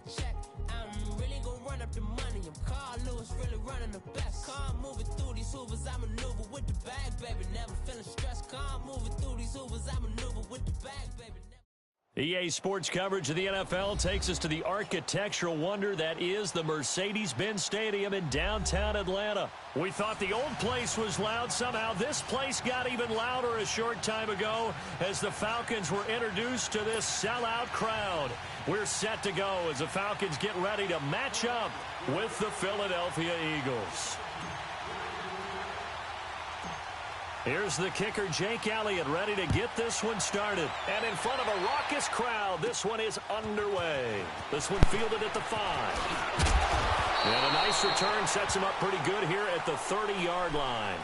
the check. I'm really gonna run up the money. I'm Carl Lewis, really running the best. Calm moving through these hoovers, I maneuver with the bag, baby. Never feeling stressed. Calm moving through these hoovers, I maneuver with the bag, baby. EA Sports coverage of the NFL takes us to the architectural wonder that is the Mercedes-Benz Stadium in downtown Atlanta. We thought the old place was loud. Somehow this place got even louder a short time ago as the Falcons were introduced to this sellout crowd. We're set to go as the Falcons get ready to match up with the Philadelphia Eagles. Here's the kicker, Jake Elliott, ready to get this one started. And in front of a raucous crowd, this one is underway. This one fielded at the 5. And a nice return sets him up pretty good here at the 30-yard line.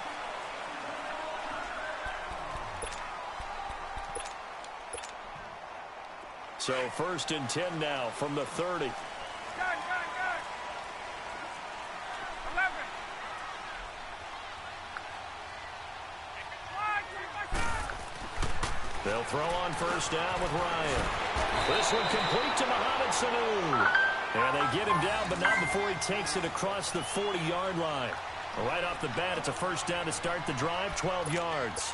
So 1st and 10 now from the 30. They'll throw on 1st down with Ryan. This one complete to Mohamed Sanu. And they get him down, but not before he takes it across the 40-yard line. Right off the bat, it's a 1st down to start the drive, 12 yards.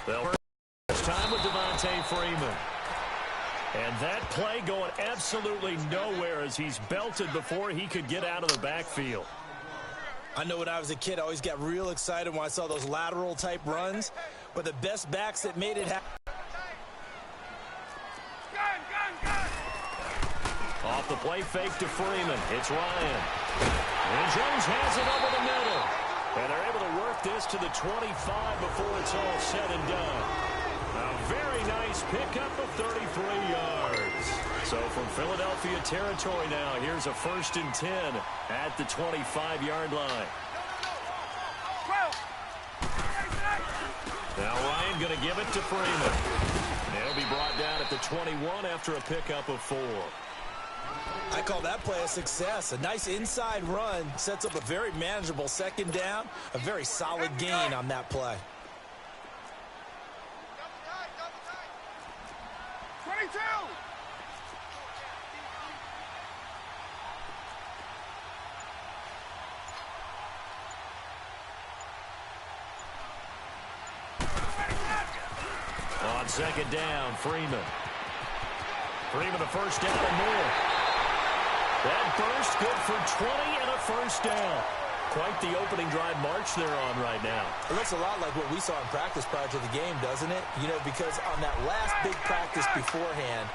They'll first time with Devontae Freeman. And that play going absolutely nowhere as he's belted before he could get out of the backfield. I know when I was a kid, I always got real excited when I saw those lateral-type runs. But the best backs that made it happen. Off the play fake to Freeman. It's Ryan. And Jones has it over the middle. And they're able to work this to the 25 before it's all said and done. A very nice pickup of 33 yards. So from Philadelphia territory now, here's a 1st and 10 at the 25-yard line. Now Ryan going to give it to Freeman. He'll be brought down at the 21 after a pickup of 4. I call that play a success. A nice inside run sets up a very manageable 2nd down. A very solid gain on that play. 22! On 2nd down, Freeman. Freeman a 1st down and more. That burst good for 20 and a 1st down. Quite the opening drive march they're on right now. It looks a lot like what we saw in practice prior to the game, doesn't it? You know, because on that last big practice beforehand,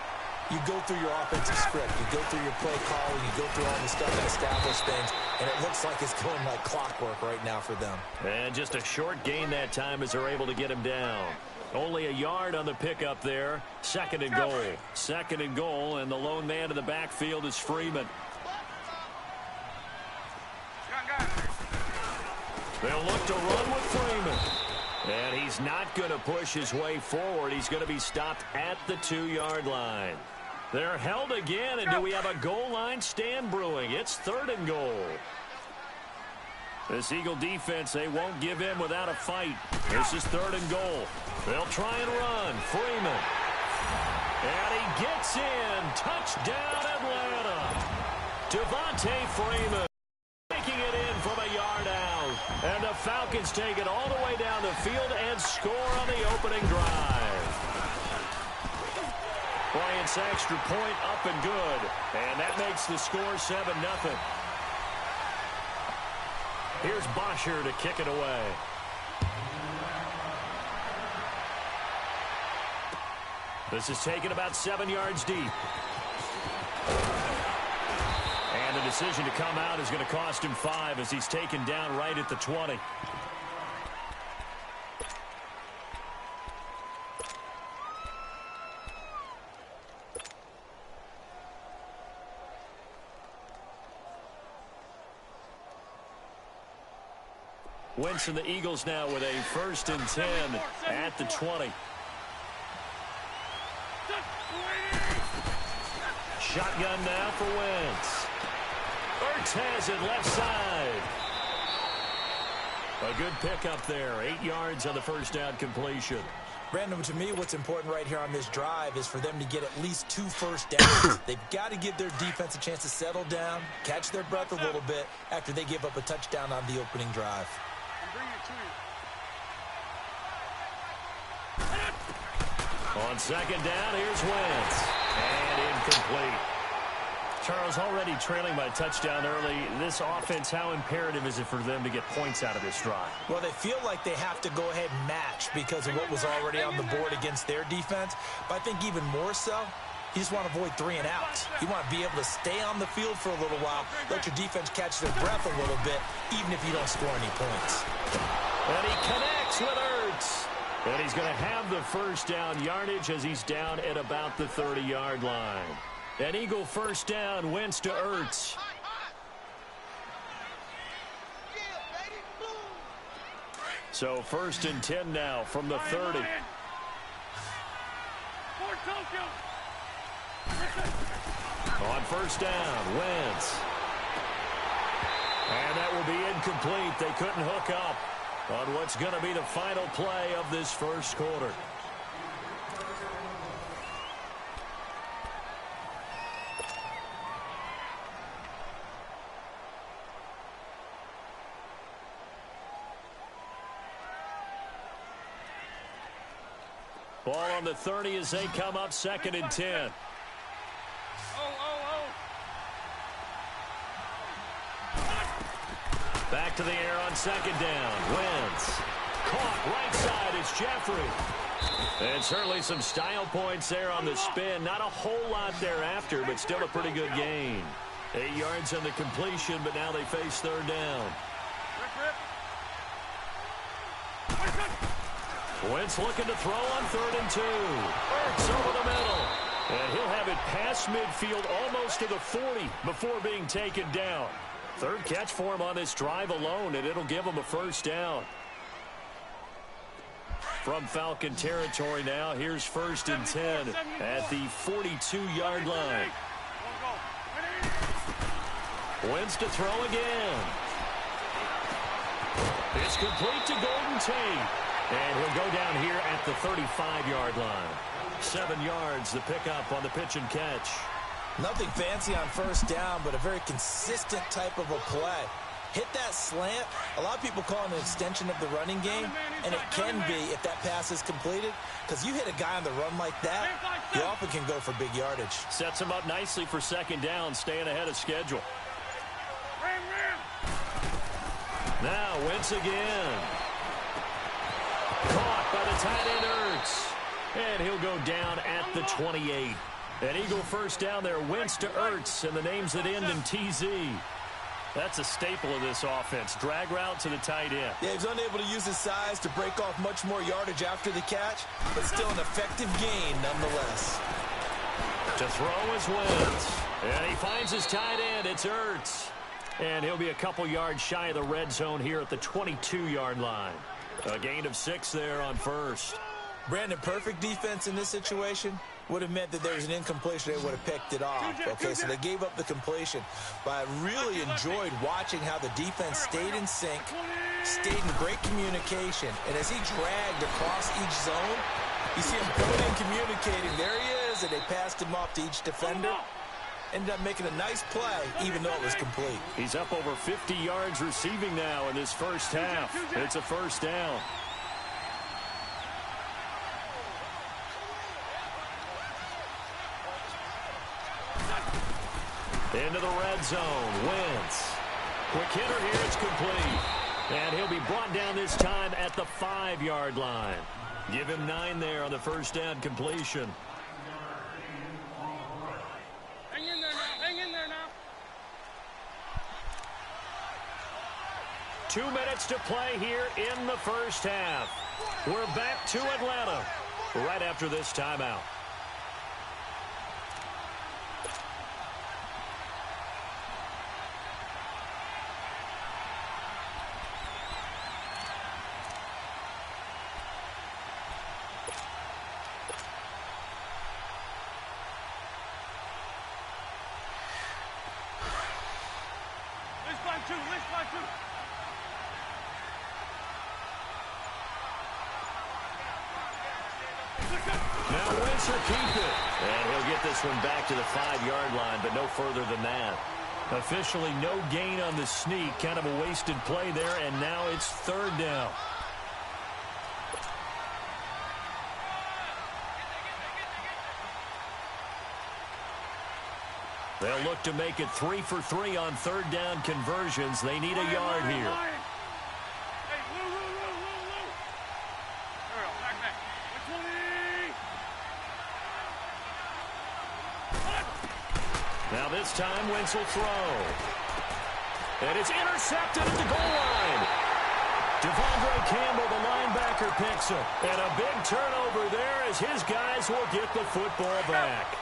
you go through your offensive script. You go through your play calling. You go through all the stuff and establish things. And it looks like it's going like clockwork right now for them. And just a short gain that time as they're able to get him down. Only a yard on the pickup there. 2nd and goal. 2nd and goal, and the lone man in the backfield is Freeman. They'll look to run with Freeman. And he's not going to push his way forward. He's going to be stopped at the 2-yard line. They're held again, and do we have a goal line stand brewing? It's 3rd and goal. This Eagle defense, they won't give in without a fight. This is 3rd and goal. They'll try and run. Freeman. And he gets in. Touchdown, Atlanta. Devontae Freeman taking it in from a yard out. And the Falcons take it all the way down the field and score on the opening drive. Bryant's extra point up and good. And that makes the score 7-0. Here's Bosher to kick it away. This is taken about 7 yards deep. And the decision to come out is going to cost him 5 as he's taken down right at the 20. Wentz and the Eagles now with a 1st and 10 at the 20. Shotgun now for Wentz. Ertz has it left side. A good pickup there. 8 yards on the first down completion. Brandon, to me, what's important right here on this drive is for them to get at least 2 first downs. They've got to give their defense a chance to settle down, catch their breath a little bit after they give up a touchdown on the opening drive. On second down, here's Wentz. And incomplete. Charles, already trailing by a touchdown early. This offense, how imperative is it for them to get points out of this drive? Well, they feel like they have to go ahead and match because of what was already on the board against their defense. But I think even more so, you just want to avoid 3 and outs. You want to be able to stay on the field for a little while, let your defense catch their breath a little bit, even if you don't score any points. And he connects with Ertz. And he's going to have the first down yardage as he's down at about the 30-yard line. An Eagle first down, Wentz to Ertz. So first and 10 now from the 30. On first down, Wentz. And that will be incomplete. They couldn't hook up on what's going to be the final play of this first quarter. Ball on the 30 as they come up second and 10. Back to the air on second down. Wentz. Caught right side. It's Jeffrey. And certainly some style points there on the spin. Not a whole lot thereafter, but still a pretty good gain. 8 yards on the completion, but now they face third down. Wentz looking to throw on 3rd and 2. Ertz over the middle. And he'll have it past midfield almost to the 40 before being taken down. 3rd catch for him on this drive alone, and it'll give him a first down. From Falcon territory now, here's 1st and 10 at the 42-yard line. Wentz to throw again. It's complete to Golden Tate. And he'll go down here at the 35-yard line. 7 yards, the pickup on the pitch and catch. Nothing fancy on first down, but a very consistent type of a play. Hit that slant. A lot of people call it an extension of the running game, and it can be if that pass is completed, because you hit a guy on the run like that, you often can go for big yardage. Sets him up nicely for second down, staying ahead of schedule. Now Wentz again. Caught by the tight end Ertz. And he'll go down at the 28. An Eagle first down there. Wentz to Ertz, and the names that end in TZ. That's a staple of this offense. Drag route to the tight end. Yeah, he's unable to use his size to break off much more yardage after the catch, but still an effective gain nonetheless. To throw is Wentz. And he finds his tight end. It's Ertz. And he'll be a couple yards shy of the red zone here at the 22-yard line. A gain of 6 there on first. Brandon, perfect defense in this situation would have meant that there was an incompletion. They would have picked it off. Okay, so they gave up the completion. But I really enjoyed watching how the defense stayed in sync, stayed in great communication. And as he dragged across each zone, you see him coming in communicating. There he is, and they passed him off to each defender. Ended up making a nice play, even though it was complete. He's up over 50 yards receiving now in this first half. It's a first down. Into the red zone. Wentz. Quick hitter here. It's complete. And he'll be brought down this time at the 5-yard line. Give him 9 there on the first down completion. 2 minutes to play here in the first half. We're back to Atlanta right after this timeout. Now Wentz will keep it. And he'll get this one back to the 5-yard line, but no further than that. Officially no gain on the sneak. Kind of a wasted play there, and now it's 3rd down. They'll look to make it 3 for 3 on 3rd down conversions. They need a yard here. Now this time, Wentz will throw. And it's intercepted at the goal line. Devondre Campbell, the linebacker, picks him. And a big turnover there as his guys will get the football back.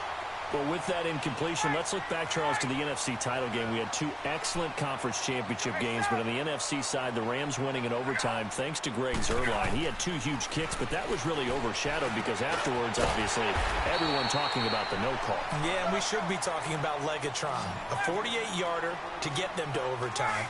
Well, with that incompletion, let's look back, Charles, to the NFC title game. We had 2 excellent conference championship games, but on the NFC side, the Rams winning in overtime thanks to Greg Zuerlein. He had 2 huge kicks, but that was really overshadowed because afterwards, obviously, everyone talking about the no call. Yeah, and we should be talking about Legatron. A 48-yarder to get them to overtime.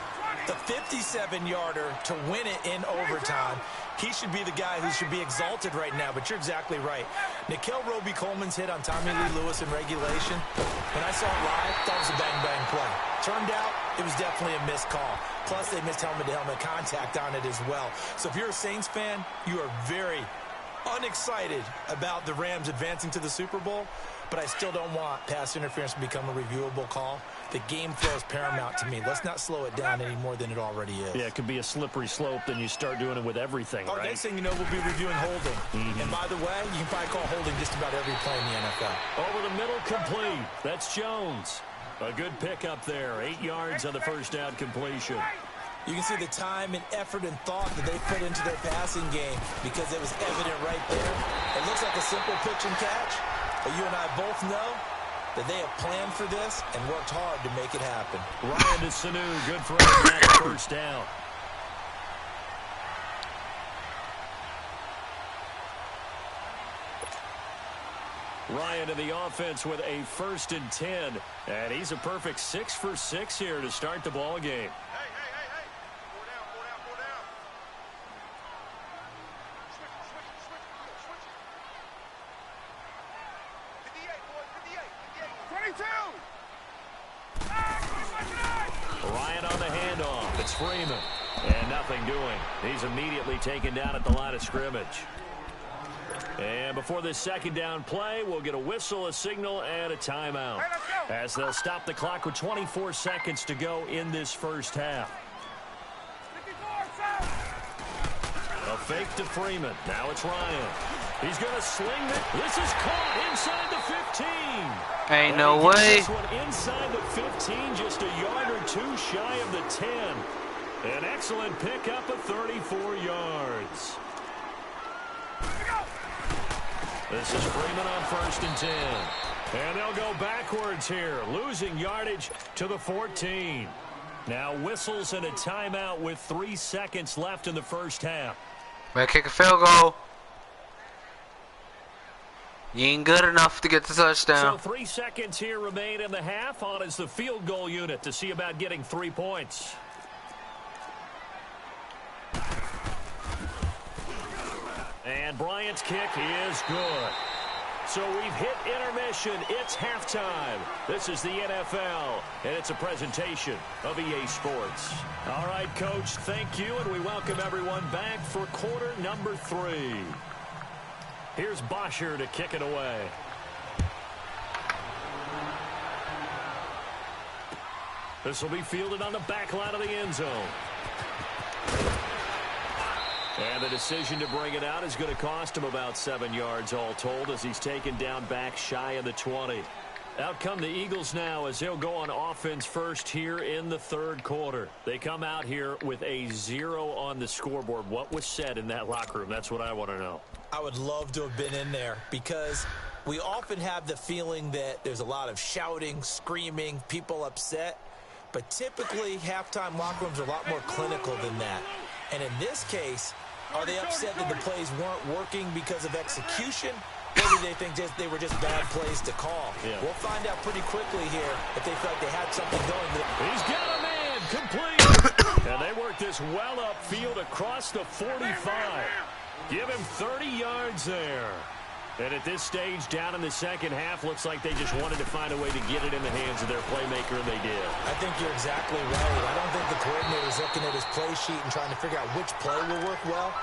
The 57-yarder to win it in overtime. He should be the guy who should be exalted right now, but you're exactly right. Nickell Robey-Coleman's hit on Tommy Lee Lewis in regulation, when I saw it live, that was a bang-bang play. Turned out, it was definitely a missed call. Plus, they missed helmet-to-helmet contact on it as well. So if you're a Saints fan, you are very unexcited about the Rams advancing to the Super Bowl, but I still don't want pass interference to become a reviewable call. The game flow is paramount to me. Let's not slow it down any more than it already is. Yeah, it could be a slippery slope, then you start doing it with everything, right? Next thing you know, we'll be reviewing holding. And by the way, you can probably call holding just about every play in the NFL. Over the middle, complete. That's Jones. A good pickup there. 8 yards on the first down completion. You can see the time and effort and thought that they put into their passing game because it was evident right there. It looks like a simple pitch and catch, but you and I both know that they have planned for this and worked hard to make it happen. Ryan to Sanu, good for a first down. Ryan to the offense with a 1st and 10, and he's a perfect 6 for 6 here to start the ball game. Ryan on the handoff. It's Freeman. And nothing doing. He's immediately taken down at the line of scrimmage. And before this 2nd down play, we'll get a whistle, a signal, and a timeout. As they'll stop the clock with 24 seconds to go in this first half. A fake to Freeman. Now it's Ryan. He's going to sling it. This is caught inside the 15. Ain't no way. This one inside the 15, just a yard or 2 shy of the 10. An excellent pickup of 34 yards. This is Freeman on 1st and 10. And they'll go backwards here, losing yardage to the 14. Now whistles and a timeout with 3 seconds left in the first half. Better kick a field goal. You ain't good enough to get the touchdown. So 3 seconds here remain in the half. On is the field goal unit to see about getting 3 points. And Bryant's kick is good. So we've hit intermission. It's halftime. This is the NFL, and it's a presentation of EA Sports. All right, Coach, thank you, and we welcome everyone back for quarter number 3. Here's Bosher to kick it away. This will be fielded on the back line of the end zone. And the decision to bring it out is going to cost him about 7 yards all told as he's taken down back shy of the 20. Out come the Eagles now as they'll go on offense first here in the 3rd quarter. They come out here with a 0 on the scoreboard. What was said in that locker room? That's what I want to know. I would love to have been in there because we often have the feeling that there's a lot of shouting, screaming, people upset. But typically, halftime locker rooms are a lot more clinical than that. And in this case, are they upset that the plays weren't working because of execution? Or do they think they were just bad plays to call? Yeah. We'll find out pretty quickly here if they felt they had something going. He's got a man complete. work this well upfield across the 45. Give him 30 yards there. And at this stage, down in the second half, looks like they just wanted to find a way to get it in the hands of their playmaker, and they did. I think you're exactly right. I don't think the coordinator's looking at his play sheet and trying to figure out which play will work well.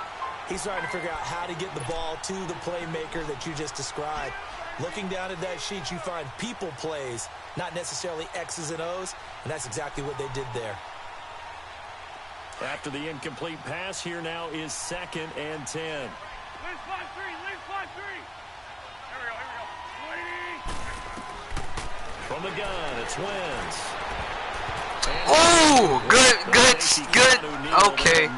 He's trying to figure out how to get the ball to the playmaker that you just described. Looking down at that sheet, you find people plays, not necessarily X's and O's, and that's exactly what they did there. After the incomplete pass, here now is 2nd and 10. Leave 5-3, leave 5-3. Here we go. From the gun, it's Wentz. Oh, good. Okay.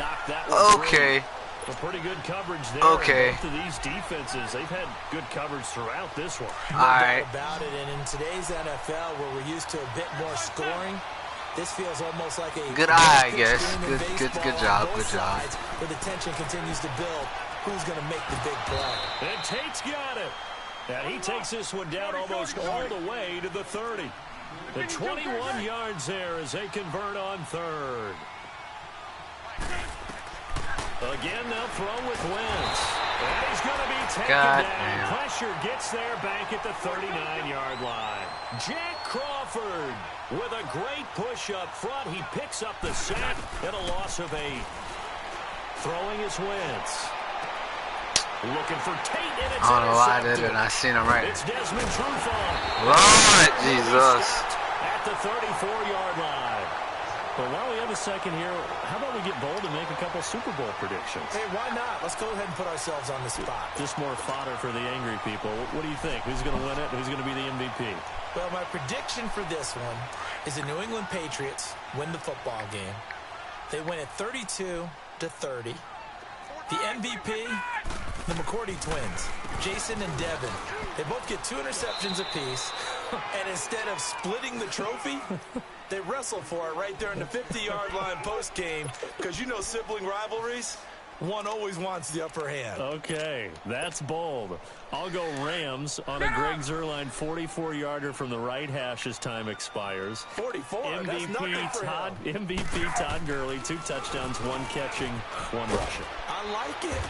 Okay. A pretty good coverage there. Okay. Both of these defenses, they've had good coverage throughout this one. No doubt about it. And in today's NFL, where we're used to a bit more scoring, this feels almost like a good eye, I guess. Good job. Where the tension continues to build. Who's going to make the big play? And Tate's got it. And he takes this one down almost all the way to the 30. The 21 yards there as they convert on 3rd. Again, they'll throw with Wentz. And he's going to be taken down. Pressure gets there back at the 39-yard line. Jack Crawford with a great push up front. He picks up the sack and a loss of 8. Throwing is Wentz. Looking for Tate, and it's I don't know why I did it. I seen him right. It's Desmond Trufant. Lord Jesus. At the 34-yard line. Well, while we have a second here, how about we get bold and make a couple Super Bowl predictions? Hey, why not? Let's go ahead and put ourselves on the spot. Just more fodder for the angry people. What do you think? Who's going to win it? Who's going to be the MVP? Well, my prediction for this one is the New England Patriots win the football game. They win it 32-30. The MVP, the McCourty twins, Jason and Devin. They both get 2 interceptions apiece, and instead of splitting the trophy, they wrestle for it right there in the 50-yard line post-game, because you know sibling rivalries, one always wants the upper hand. Okay, that's bold. I'll go Rams on a Greg Zuerlein 44-yarder from the right hash as time expires. 44, that's nothing for him. MVP Todd Gurley, 2 touchdowns, 1 catching, 1 rushing. I like it.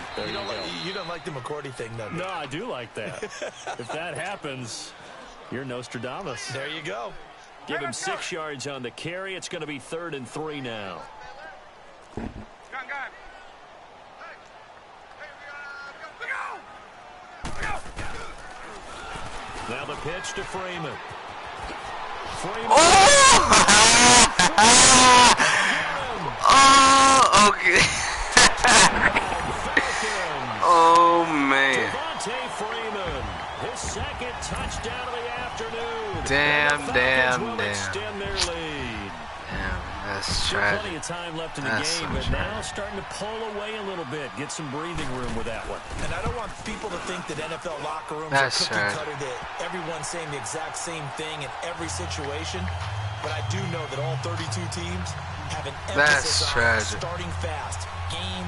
You don't like the McCourty thing, though. No, I do like that. If that happens, you're Nostradamus. There you go. Give him 6 yards on the carry. It's going to be 3rd and 3 now. Gun. Now the pitch to Freeman. Oh, okay. Oh, man. Devontae Freeman, his 2nd touchdown of the afternoon. Damn. Extend their lead. Damn, that's Still tragic. plenty of time left in the game, but now starting to pull away a little bit. Get some breathing room with that one. And I don't want people to think that NFL locker rooms are cookie cutter, that everyone's saying the exact same thing in every situation. But I do know that all 32 teams have an emphasis on starting fast. Game,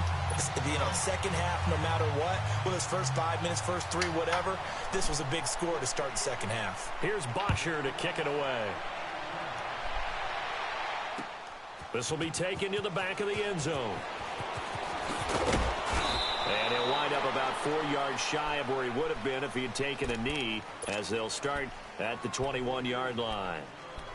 second half, no matter what. Well, his first 5 minutes, first 3, whatever. This was a big score to start the second half. Here's Bosher to kick it away. This will be taken to the back of the end zone. And he'll wind up about 4 yards shy of where he would have been if he had taken a knee, as they'll start at the 21-yard line.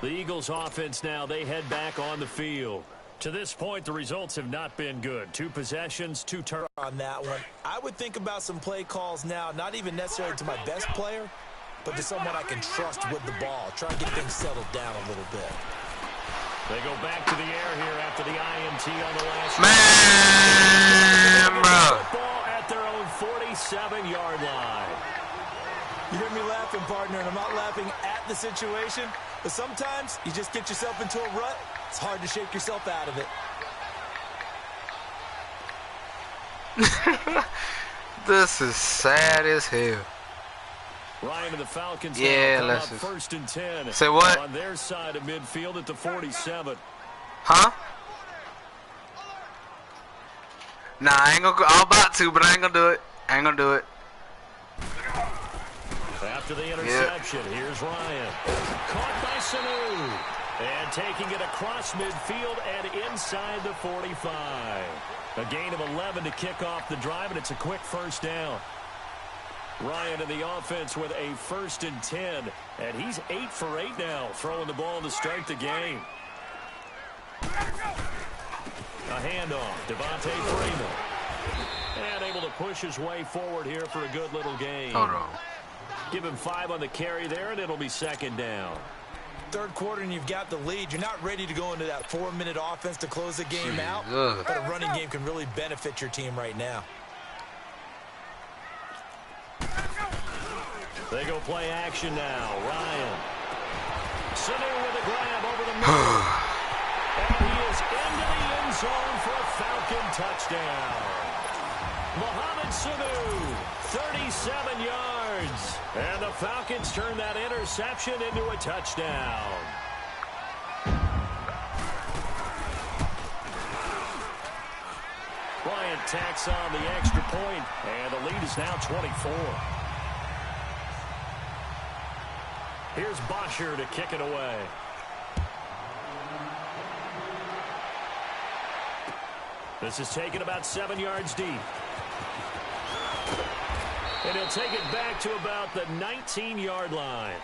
The Eagles offense now, they head back on the field. To this point, the results have not been good. 2 possessions, 2 turnovers. On that one, I would think about some play calls now, not even necessarily to my best player, but to someone I can trust with the ball. Try and get things settled down a little bit. They go back to the air here after the INT on the last bro. Football at their own 47-yard line. You hear me laughing, partner, and I'm not laughing at the situation, but sometimes you just get yourself into a rut. It's hard to shake yourself out of it. This is sad as hell. Ryan of the Falcons let's up 1st and 10. Say what? On their side of midfield at the 47. Huh? Nah, I ain't gonna go. I'm about to, but I ain't gonna do it. After the interception, here's Ryan. Caught by Sanu. And taking it across midfield and inside the 45. A gain of 11 to kick off the drive, and it's a quick first down. Ryan in the offense with a 1st and 10. And he's 8 for 8 now, throwing the ball to start the game. A handoff, Devontae Freeman. And able to push his way forward here for a good little gain. Hold on. Give him 5 on the carry there, and it'll be 2nd down. Third quarter and you've got the lead. You're not ready to go into that 4-minute offense to close the game out. But a running game can really benefit your team right now. They go play action now. Ryan. Sanu with a grab over the middle. And he is into the end zone for a Falcon touchdown. Mohamed Sanu, 37 yards. And the Falcons turn that interception into a touchdown. Bryant tacks on the extra point, and the lead is now 24. Here's Bosher to kick it away. This is taken about 7 yards deep. And he'll take it back to about the 19-yard line.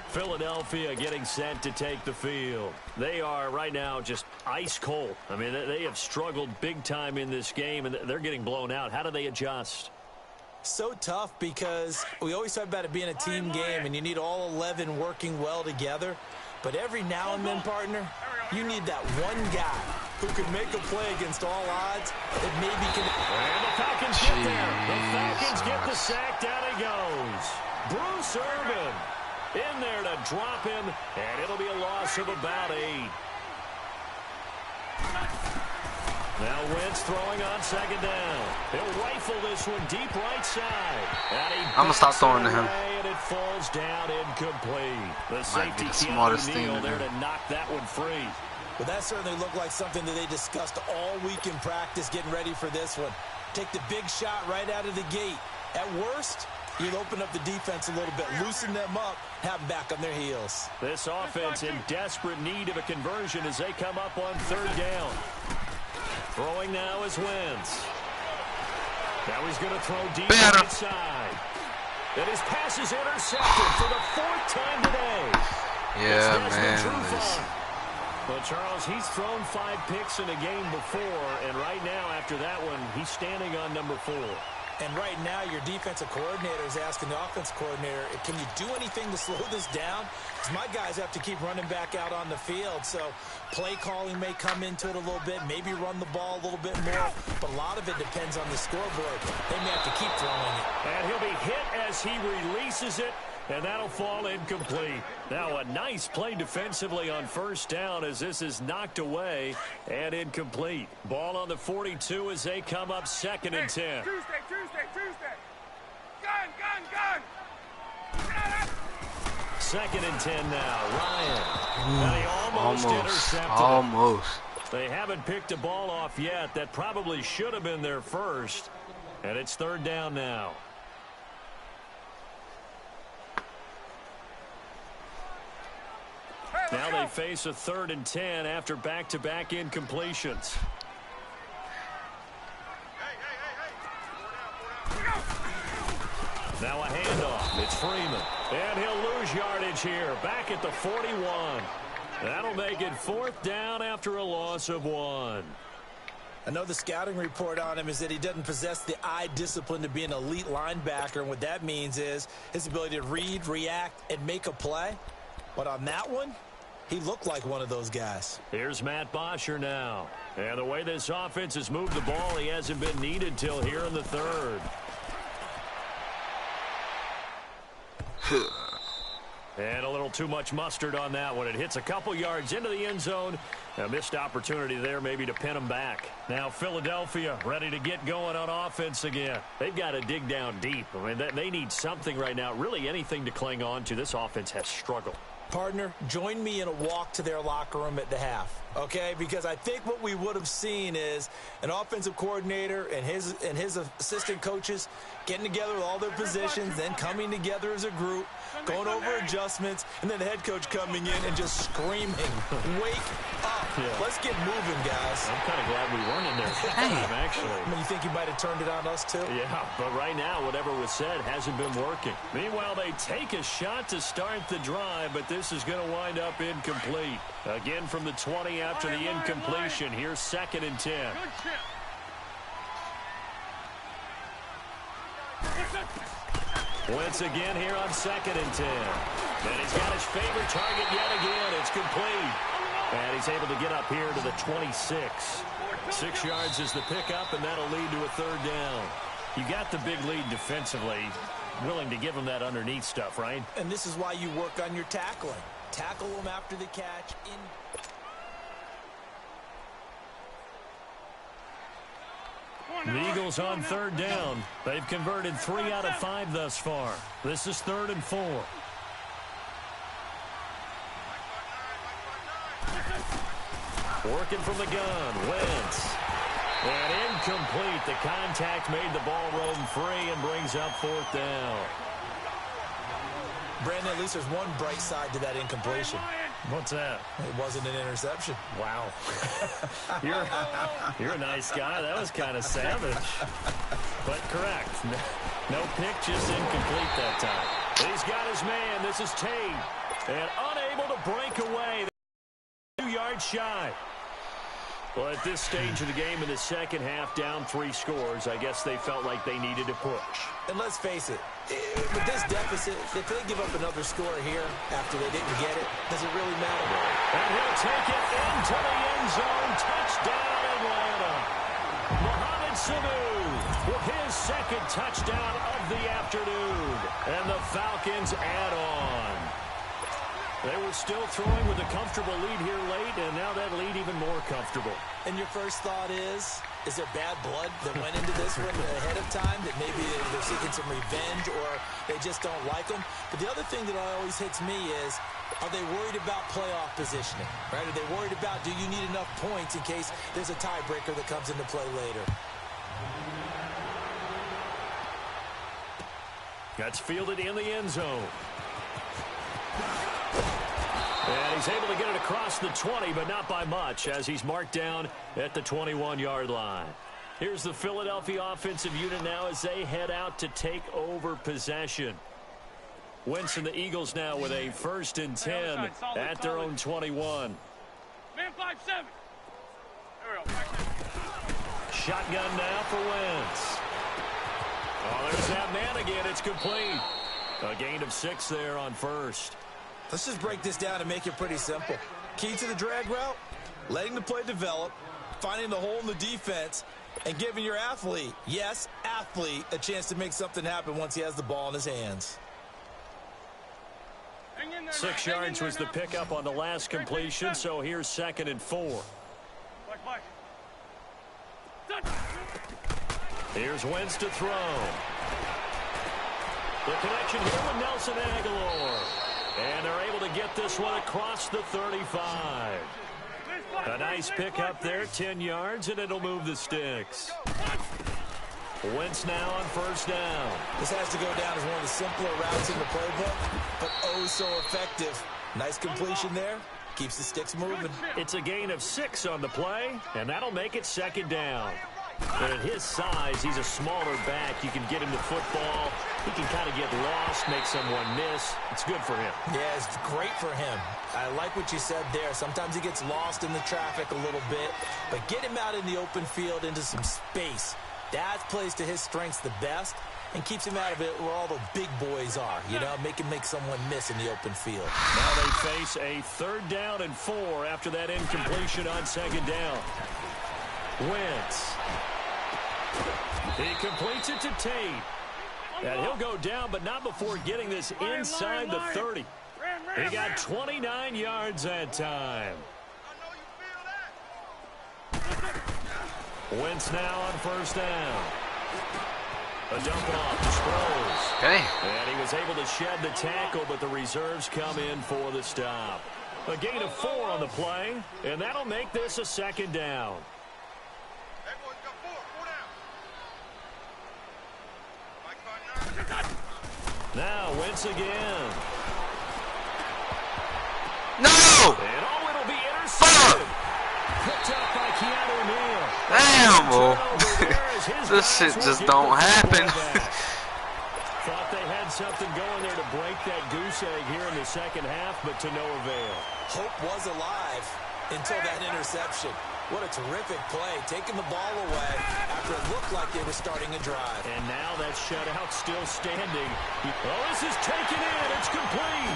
Philadelphia getting set to take the field. They are right now just ice cold. I mean, they have struggled big time in this game, and they're getting blown out. How do they adjust? So tough because we always talk about it being a team game, and you need all 11 working well together. But every now and then, partner, you need that one guy who can make a play against all odds that maybe can... And the Falcons get there. The Falcons get the sack. Down he goes. Bruce Irvin in there to drop him, and it'll be a loss of about 8. Now Wentz throwing on 2nd down. He'll rifle this one deep right side. I'm going to stop throwing to him. And it falls down incomplete. The safety the smartest thing Neal to there do. to knock that one free. Well, that certainly looked like something that they discussed all week in practice getting ready for this one. Take the big shot right out of the gate. At worst, you'll open up the defense a little bit, loosen them up, have them back on their heels. This offense in desperate need of a conversion as they come up on 3rd down. Throwing now is Wentz. Now he's going to throw deep right side. And his pass is intercepted for the 4th time today. Yeah, man. Well, Charles, he's thrown 5 picks in a game before, and right now, after that one, he's standing on number 4. And right now, your defensive coordinator is asking the offensive coordinator, can you do anything to slow this down? Because my guys have to keep running back out on the field. So play calling may come into it a little bit, maybe run the ball a little bit more. But a lot of it depends on the scoreboard. They may have to keep throwing it. And he'll be hit as he releases it. And that'll fall incomplete. Now a nice play defensively on 1st down as this is knocked away and incomplete. Ball on the 42 as they come up 2nd and 10. Tuesday. Gun. 2nd and 10 now. Ryan. And he almost intercepted it. Almost. They haven't picked a ball off yet. That probably should have been their first. And it's 3rd down now. Now they face a 3rd and 10 after back-to-back incompletions. Now a handoff. It's Freeman. And he'll lose yardage here. Back at the 41. That'll make it 4th down after a loss of 1. I know the scouting report on him is that he doesn't possess the eye discipline to be an elite linebacker. And what that means is his ability to read, react, and make a play. But on that one, he looked like one of those guys. Here's Matt Bosher now. And the way this offense has moved the ball, he hasn't been needed till here in the 3rd. And a little too much mustard on that one. It hits a couple yards into the end zone. A missed opportunity there maybe to pin them back. Now Philadelphia ready to get going on offense again. They've got to dig down deep. I mean, they need something right now, really anything to cling on to. This offense has struggled. Partner, join me in a walk to their locker room at the half. okay? Because I think what we would have seen is an offensive coordinator and his assistant coaches getting together with all their positions, then coming together as a group, going over adjustments, and then the head coach coming in and just screaming, wake up. Yeah. Let's get moving, guys. I'm kind of glad we weren't in there that time, actually. I mean, you think you might have turned it on us, too? Yeah, but right now, whatever was said hasn't been working. Meanwhile, they take a shot to start the drive, but this is going to wind up incomplete. Again from the 20 after the incompletion. Here's 2nd and 10. Wentz again here on 2nd and 10. And he's got his favorite target yet again. It's complete. And he's able to get up here to the 26. 6 yards is the pickup, and that'll lead to a 3rd down. You got the big lead defensively. Willing to give him that underneath stuff, right? And this is why you work on your tackling. Tackle them after the catch. The Eagles on 3rd down. They've converted 3 out of 5 thus far. This is 3rd and 4. Working from the gun, Wentz. And incomplete. The contact made the ball roam free and brings up 4th down. Brandon, at least there's one bright side to that incompletion. What's that? It wasn't an interception. Wow. You're a nice guy. That was kind of savage. But correct. No pick, just incomplete that time. He's got his man. This is Tate. And unable to break away. 2 yards shy. Well, at this stage of the game in the second half, down 3 scores, I guess they felt like they needed to push. And let's face it, with this deficit, if they give up another score here after they didn't get it, does it really matter? And he'll take it into the end zone. Touchdown, Atlanta. Mohamed Sanu with his 2nd touchdown of the afternoon. And the Falcons add on. They were still throwing with a comfortable lead here late, and now that lead even more comfortable. And your first thought is there bad blood that went into this one ahead of time, that maybe they're seeking some revenge or they just don't like them? But the other thing that always hits me is, are they worried about playoff positioning? Right? Are they worried about, do you need enough points in case there's a tiebreaker that comes into play later? That's fielded in the end zone. And he's able to get it across the 20, but not by much, as he's marked down at the 21-yard line. Here's the Philadelphia offensive unit now as they head out to take over possession. Wentz and the Eagles now with a 1st and 10 at their own 21. Man 5-7. There we go. Shotgun now for Wentz. Oh, there's that man again. It's complete. A gain of 6 there on 1st. Let's just break this down and make it pretty simple. Key to the drag route, letting the play develop, finding the hole in the defense, and giving your athlete, yes, athlete, a chance to make something happen once he has the ball in his hands. 6 yards was the pickup on the last completion, so here's 2nd and 4. Here's Wentz to throw. The connection here with Nelson Aguilar. And they're able to get this one across the 35. A nice pickup there, 10 yards, and it'll move the sticks. Wentz now on 1st down. This has to go down as one of the simpler routes in the playbook, but oh so effective. Nice completion there. Keeps the sticks moving. It's a gain of 6 on the play, and that'll make it 2nd down. And at his size, he's a smaller back. You can get him the football. He can kind of get lost, make someone miss. It's good for him. Yeah, it's great for him. I like what you said there. Sometimes he gets lost in the traffic a little bit, but get him out in the open field into some space. That plays to his strengths the best and keeps him out of it where all the big boys are, you know, make someone miss in the open field. Now they face a 3rd down and 4 after that incompletion on 2nd down. Wentz. He completes it to Tate. And he'll go down, but not before getting this inside the 30. He got 29 yards that time. Wentz now on 1st down. A dump off to Sproles. Okay. And he was able to shed the tackle, but the reserves come in for the stop. A gain of 4 on the play, and that'll make this a second down. Now, Wentz again. No! And it'll be intercepted. Picked up by Keanu Neal. Damn, boy. This shit just don't happen. Thought they had something going there to break that goose egg here in the second half, but to no avail. Hope was alive until that interception. What a terrific play, taking the ball away after it looked like they were starting a drive. And now that shutout still standing. Oh, this is taken in. It's complete.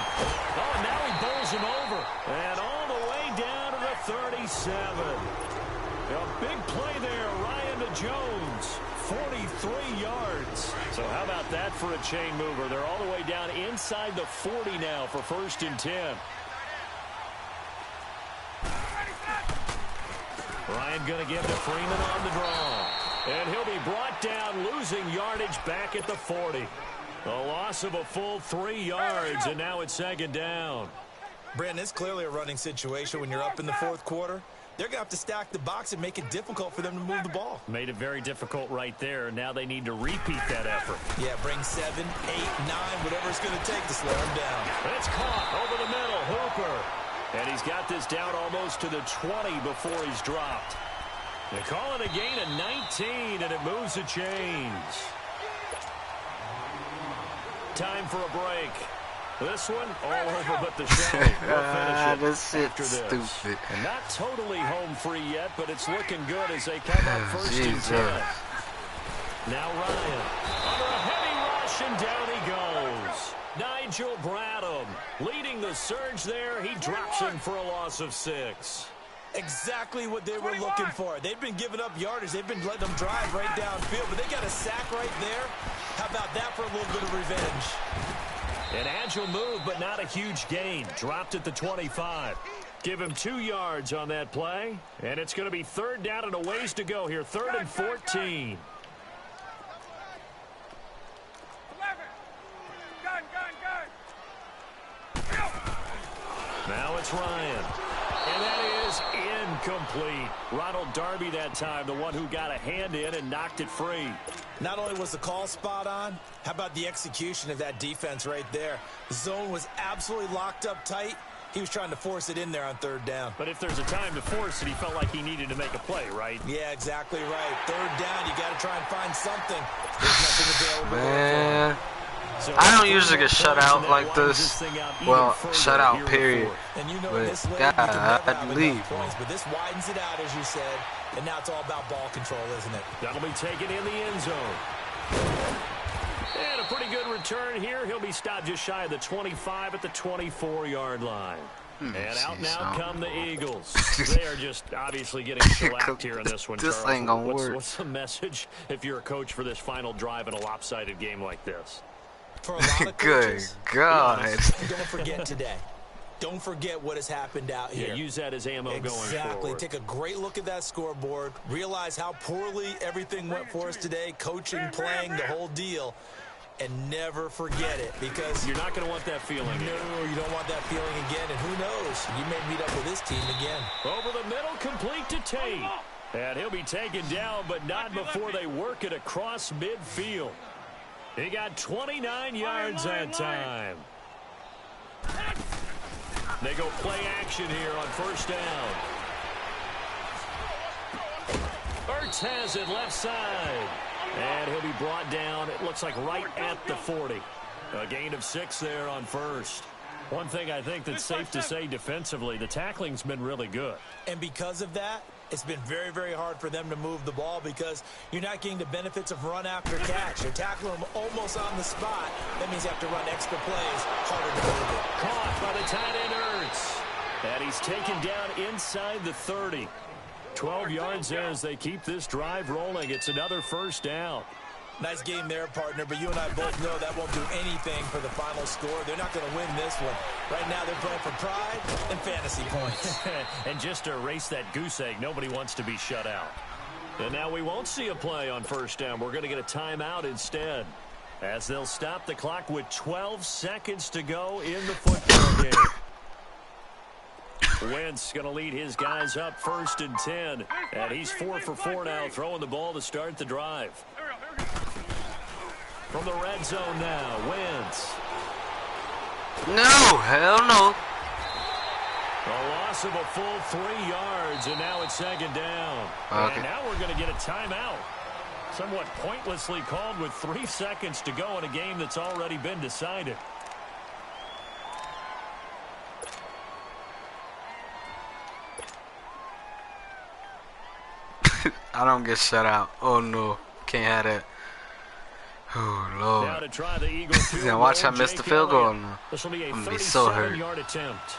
Oh, now he bowls him over. And all the way down to the 37. A big play there, Ryan to Jones. 43 yards. So how about that for a chain mover? They're all the way down inside the 40 now for 1st and 10. Ryan going to give to Freeman on the draw. And he'll be brought down, losing yardage back at the 40. A loss of a full 3 yards, and now it's 2nd down. Brandon, it's clearly a running situation when you're up in the 4th quarter. They're going to have to stack the box and make it difficult for them to move the ball. Made it very difficult right there. Now they need to repeat that effort. Yeah, bring 7, 8, 9, whatever it's going to take to slow him down. It's caught over the middle. Hooper. And he's got this down almost to the 20 before he's dropped. They call it a gain of 19, and it moves the chains. Time for a break. This one all over but the shot. We'll this shit's stupid. And not totally home free yet, but it's looking good as they come up 1st and 10. Now Ryan under a heavy rush, and down he goes. Nigel Bradham leading the surge there. He drops him for a loss of 6. Exactly what they were looking for. They've been giving up yardage. They've been letting them drive right downfield, but they got a sack right there. How about that for a little bit of revenge? An agile move, but not a huge gain. Dropped at the 25. Give him 2 yards on that play, and it's going to be 3rd down and a ways to go here. 3rd and 14. Now it's Ryan. And that is incomplete. Ronald Darby that time, the one who got a hand in and knocked it free. Not only was the call spot on, how about the execution of that defense right there? The zone was absolutely locked up tight. He was trying to force it in there on 3rd down. But if there's a time to force it, he felt like he needed to make a play, right? Yeah, exactly right. 3rd down, you got to try and find something. There's nothing available. Man. I don't usually get shut out like this. Well, shut out, period. And you know, But, God, I'd leave. Points, but this widens it out, as you said. And now it's all about ball control, isn't it? That'll be taken in the end zone. And a pretty good return here. He'll be stopped just shy of the 25 at the 24-yard line. And out now come the Eagles. They are just obviously getting shellacked here in this one, This Charles. ain't gonna work. What's the message if you're a coach for this final drive in a lopsided game like this? For a lot of coaches, Good God. don't forget today. Don't forget what has happened out here. Yeah, use that as ammo going forward. Exactly. Take a great look at that scoreboard. Realize how poorly everything went for us today. Coaching, playing, the whole deal. And never forget it, because you're not going to want that feeling again. No, you don't want that feeling again. And who knows? You may meet up with this team again. Over the middle, complete to Tate. And he'll be taken down, but not before they work it across midfield. He got 29 yards that time. They go play action here on 1st down. Ertz has it left side. And he'll be brought down, it looks like right at the 40. A gain of 6 there on 1st. One thing I think that's safe to say defensively, the tackling's been really good. And because of that, it's been very, very hard for them to move the ball because you're not getting the benefits of run after catch. You're tackling them almost on the spot. That means you have to run extra plays, harder to move it. Caught by the tight end Ertz. And he's taken down inside the 30. 12 yards there as they keep this drive rolling. It's another 1st down. Nice game there, partner, but you and I both know that won't do anything for the final score. They're not going to win this one. Right now they're playing for pride and fantasy points. And just to erase that goose egg, nobody wants to be shut out. And now we won't see a play on 1st down. We're going to get a timeout instead, as they'll stop the clock with 12 seconds to go in the football game. Wentz going to lead his guys up 1st and 10. And he's 4 for 4 now, throwing the ball to start the drive. From the red zone now, Wentz. No, hell no. A loss of a full 3 yards, and now it's 2nd down. Okay. And now we're going to get a timeout. Somewhat pointlessly called with 3 seconds to go in a game that's already been decided. I don't get shut out. Oh no, can't have that. Oh Lord. Now to try the Eagles field Now watch I goal, missed the Jake field goal. Elliott. Now. This will be a I'm gonna be so hurt. 37-yard attempt.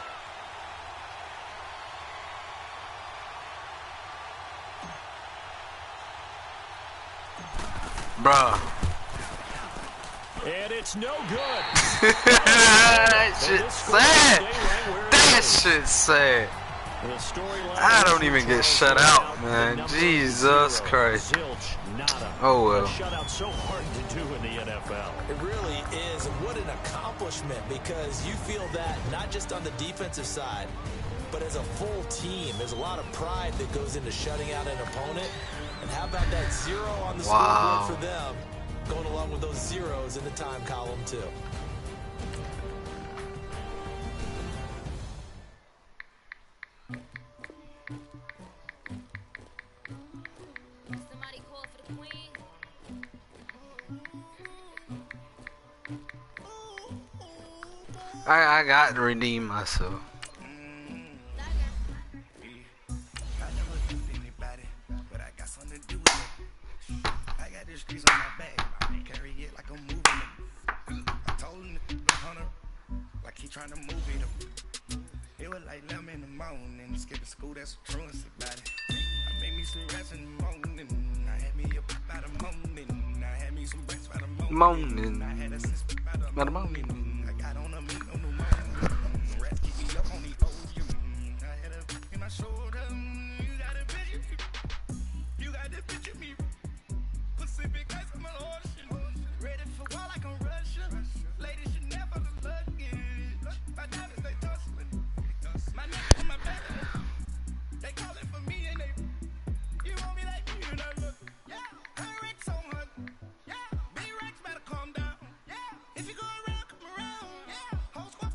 Bruh. And it's no good. That shit's sad. That shit's sad. I don't even get shut out, man. Jesus Christ. Oh well. Shutout so hard to do in the NFL. It really is, and what an accomplishment, because you feel that not just on the defensive side, but as a full team. There's a lot of pride that goes into shutting out an opponent. And how about that 0 on the scoreboard for them, going along with those zeros in the time column too. Somebody call for the queen. I got to redeem myself. On my back, carry it like I'm moving it. I told him to the hunter, like he trying to move it. It was like 11 in the morning, skipping school, that's a truancy about it. I made me some rest in the morning, I had me a pop by the morning, I had me some breaks by the morning, I had a sister by the morning, I got on a meat on the morning, rats keep me up on the ocean, I had a in my shoulder, you got a bitch, you got this bitch in me. Pacific ice, I'm an ocean. Ready for war like I'm Russia. Ladies should never look luggage. My diamonds, they tussling. My neck on my back. They calling for me and they. You want me like you and I look. Yeah, her Rex on her. Yeah, B-Rex better calm down. Yeah, if you go around, come around. Yeah, whole squad.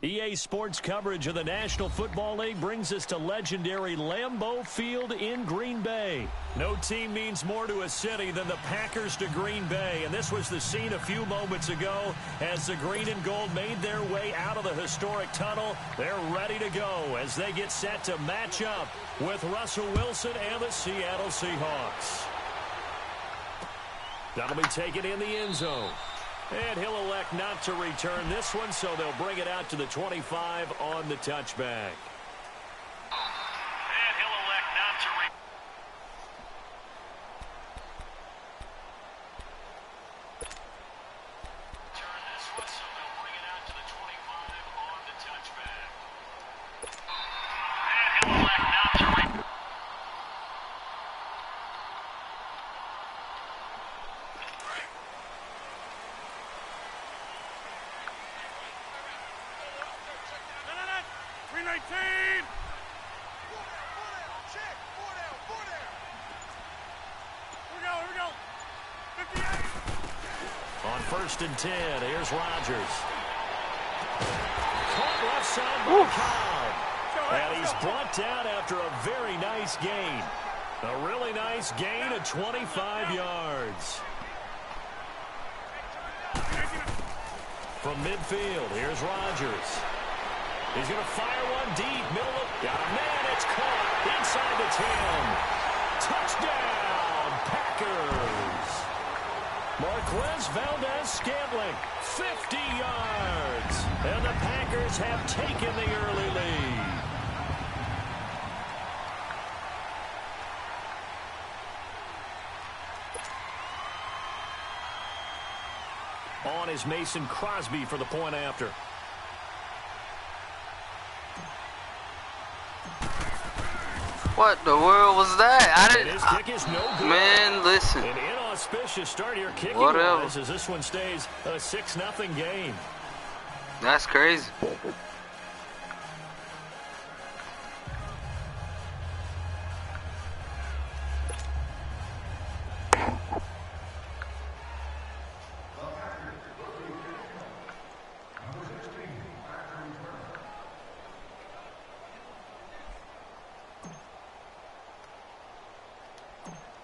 EA Sports coverage of the National Football League brings us to legendary Lambeau Field in Green Bay. No team means more to a city than the Packers to Green Bay, and this was the scene a few moments ago as the green and gold made their way out of the historic tunnel. They're ready to go as they get set to match up with Russell Wilson and the Seattle Seahawks. That'll be taken in the end zone. And he'll elect not to return this one, so they'll bring it out to the 25 on the touchback. And he'll elect not to return this one, so they'll bring it out to the 25 on the touchback. And he'll elect not to return. On 1st and 10, here's Rodgers. Caught left side by Cobb. And he's brought down after a very nice gain. A really nice gain of 25 yards. From midfield, here's Rodgers. He's going to fire one deep. Middle of, got a man. It's caught inside the 10. Touchdown, Packers. Marquez Valdez-Scantling, 50 yards. And the Packers have taken the early lead. On is Mason Crosby for the point after. What the world was that? I didn't. His kick is no good. Man, listen. An inauspicious start here kicking Whatever. wise as this one stays a 6-0 game. That's crazy.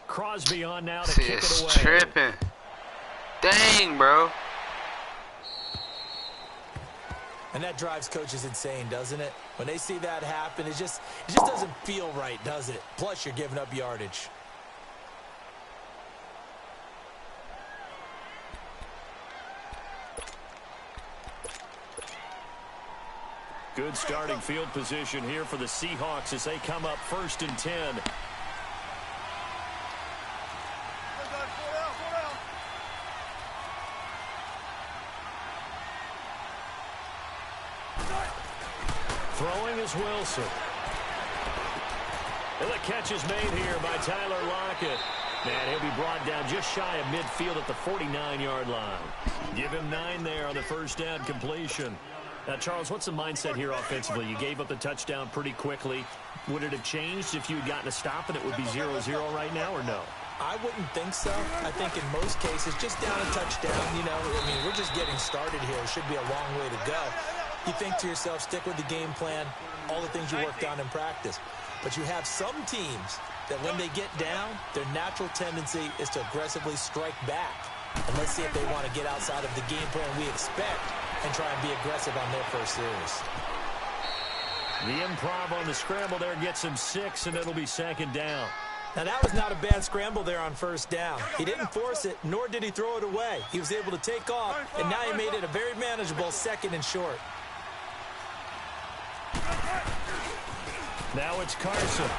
Crosby on now to See, kick it it's away. tripping. Dang, bro. And that drives coaches insane, doesn't it? When they see that happen, it just doesn't feel right, does it? Plus, you're giving up yardage. Good starting field position here for the Seahawks as they come up 1st and 10. Throwing is Wilson. And the catch is made here by Tyler Lockett. And he'll be brought down just shy of midfield at the 49-yard line. Give him 9 there on the first down completion. Now, Charles, what's the mindset here offensively? You gave up the touchdown pretty quickly. Would it have changed if you had gotten a stop and it would be 0-0 right now, or no? I wouldn't think so. I think in most cases, just down a touchdown, you know, I mean, we're just getting started here. It should be a long way to go. You think to yourself, stick with the game plan, all the things you worked on in practice. But you have some teams that when they get down, their natural tendency is to aggressively strike back. And let's see if they want to get outside of the game plan we expect and try and be aggressive on their first series. The improv on the scramble there gets him 6, and it'll be 2nd down. Now, that was not a bad scramble there on 1st down. He didn't force it, nor did he throw it away. He was able to take off, and now he made it a very manageable 2nd and short. Now it's Carson.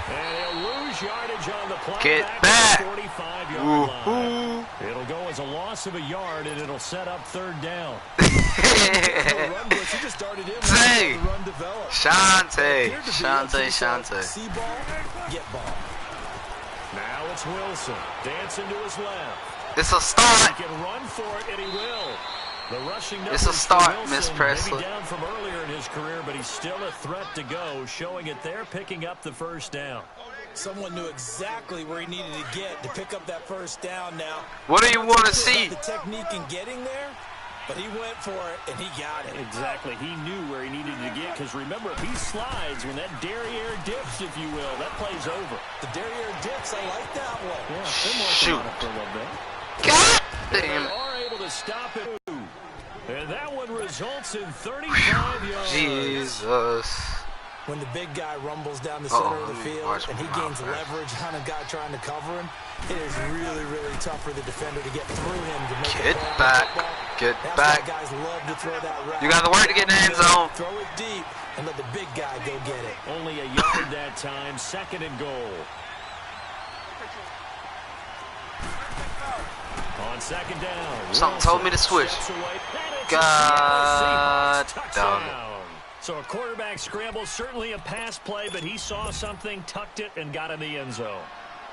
And he'll lose yardage on the play. Get back. 45-yard line. It'll go as a loss of a yard, and it'll set up 3rd down. Say, Shante. See ball, get ball. Now it's Wilson. Dancing to his left. It's a start. He can run for it, and he will. The rushing It's a start, Wilson, Miss Presley. Maybe down from earlier in his career, but he's still a threat to go, showing it there, picking up the 1st down. Someone knew exactly where he needed to get to pick up that 1st down now. What do you want to see? The technique in getting there, but he went for it, and he got it. Exactly. He knew where he needed to get, because remember, if he slides, when that derriere dips, if you will, that play's over. The derriere dips, I like that one. Yeah, shoot. On it for a little bit. God They damn. are able to stop it. And that one results in 35 yards. Jesus. When the big guy rumbles down the center of the field watch and he my gains mouth, leverage on a guy trying to cover him, it is really, really tough for the defender to get through him to make Get a play on back. the football. Get That's back. why guys love to throw that route. You got to work to get in the end zone. Throw it deep and let the big guy go get it. Only a yard that time, 2nd and goal. On 2nd down. Something told me to switch. God damn it. So a quarterback scramble, certainly a pass play, but he saw something, tucked it, and got in the end zone.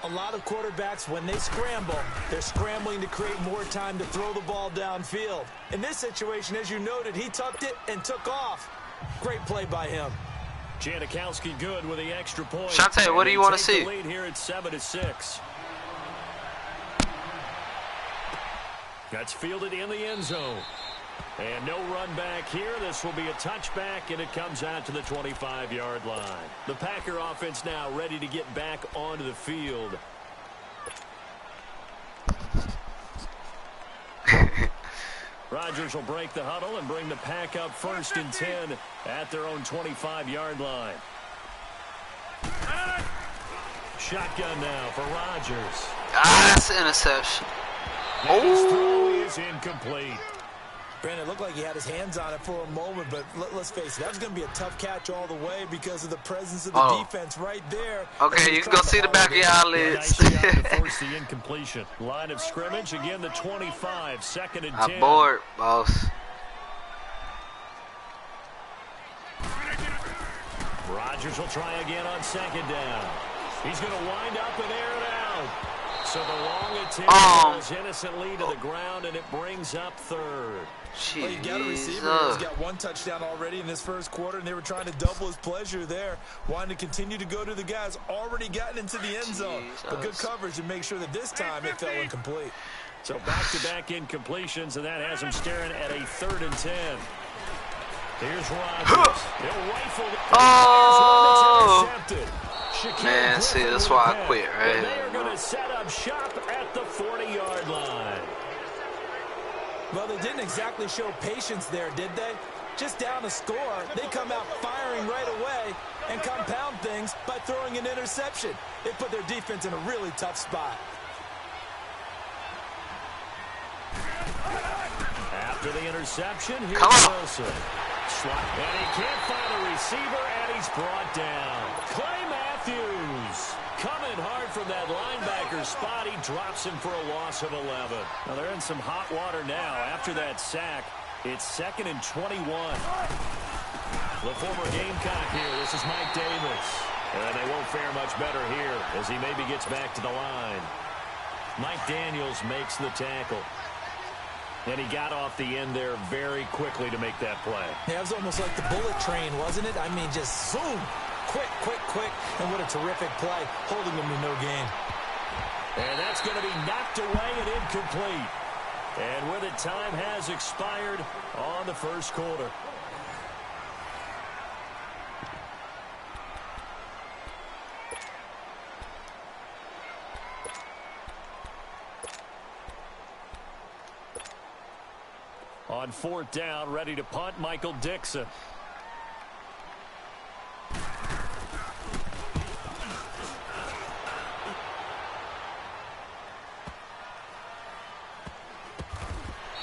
A lot of quarterbacks, when they scramble, they're scrambling to create more time to throw the ball downfield. In this situation, as you noted, he tucked it and took off. Great play by him. Janikowski good with the extra point. Shante, what do you want to see? The lead here at 7-6. That's fielded in the end zone. And no run back here. This will be a touchback, and it comes out to the 25-yard line. The Packer offense now ready to get back onto the field. Rodgers will break the huddle and bring the Pack up 1st and 10 at their own 25-yard line. Shotgun now for Rodgers. That's an interception. And his throw is incomplete. Brandon, it looked like he had his hands on it for a moment, but let's face it, that was going to be a tough catch all the way because of the presence of the defense right there. Okay, you can go see the back of your eyelids. Nice job to force the incompletion. Line of scrimmage, again the 25, 2nd and 10. I'm bored, boss. Rodgers will try again on 2nd down. He's going to wind up and air it out. So the long attempt falls innocently to the ground, and it brings up 3rd. Well, you got a receiver who's got 1 touchdown already in this 1st quarter, and they were trying to double his pleasure there, wanting to continue to go to the guys already gotten into the end zone. But good coverage to make sure that this time it fell incomplete. So back-to-back incompletions, and that has him staring at a 3rd and 10. Here's Rodgers. He'll rifle it. Intercepted. Man, see, that's why I quit, right? And they are going to set up shop at the 40-yard line. Well, they didn't exactly show patience there, did they? Just down a score, they come out firing right away and compound things by throwing an interception. They put their defense in a really tough spot. After the interception, here's Come Wilson. And he can't find a receiver, and he's brought down. Clay Matthews coming hard from that linebacker spot. He drops him for a loss of 11. Now they're in some hot water now. After that sack, it's 2nd and 21. The former Gamecock here. This is Mike Davis. And they won't fare much better here as he maybe gets back to the line. Mike Daniels makes the tackle. And he got off the end there very quickly to make that play. Yeah, it was almost like the bullet train, wasn't it? I mean, just zoom. Quick, quick, quick. And what a terrific play, holding him to no gain. And that's going to be knocked away and incomplete. And with it, time has expired on the first quarter. On 4th down, ready to punt, Michael Dixon.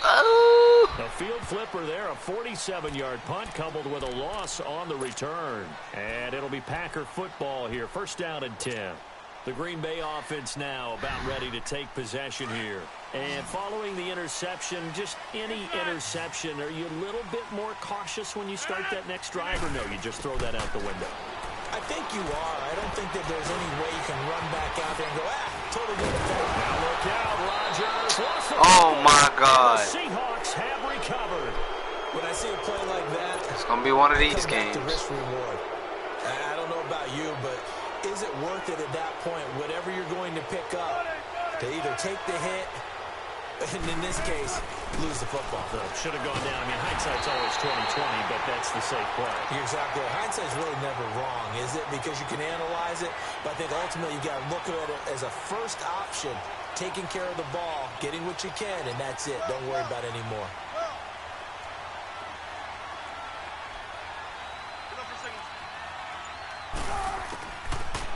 Oh! A field flipper there, a 47-yard punt coupled with a loss on the return. And it'll be Packer football here, 1st down and 10. The Green Bay offense now about ready to take possession here. And following the interception, just any interception, are you a little bit more cautious when you start that next drive, or no, you just throw that out the window? I think you are. I don't think that there's any way you can run back out there and go, totally get it back. Now look out, Rodgers. Oh, my God. The Seahawks have recovered. When I see a play like that, It's going to be one of these games. games. Risk reward. I don't know about you, but is it worth it at that point, whatever you're going to pick up, to either take the hit, and in this case, lose the football? Should have gone down. I mean, hindsight's always 20/20, but that's the safe play. You're exactly right. Hindsight's really never wrong, is it? Because you can analyze it, but I think ultimately you got to look at it as a first option, taking care of the ball, getting what you can, and that's it. Don't worry about it anymore.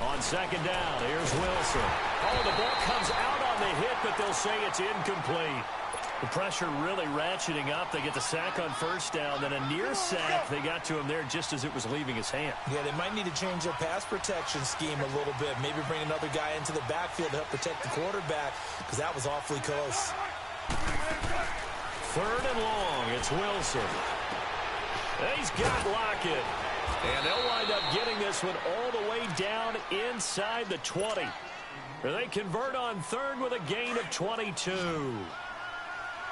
On 2nd down, here's Wilson. Oh, the ball comes out on the hit, but they'll say it's incomplete. The pressure really ratcheting up. They get the sack on 1st down, then a near sack. They got to him there just as it was leaving his hand. Yeah, they might need to change their pass protection scheme a little bit. Maybe bring another guy into the backfield to help protect the quarterback, because that was awfully close. 3rd and long, it's Wilson. He's got Lockett. And they'll wind up getting this one all the way down inside the 20. And they convert on 3rd with a gain of 22.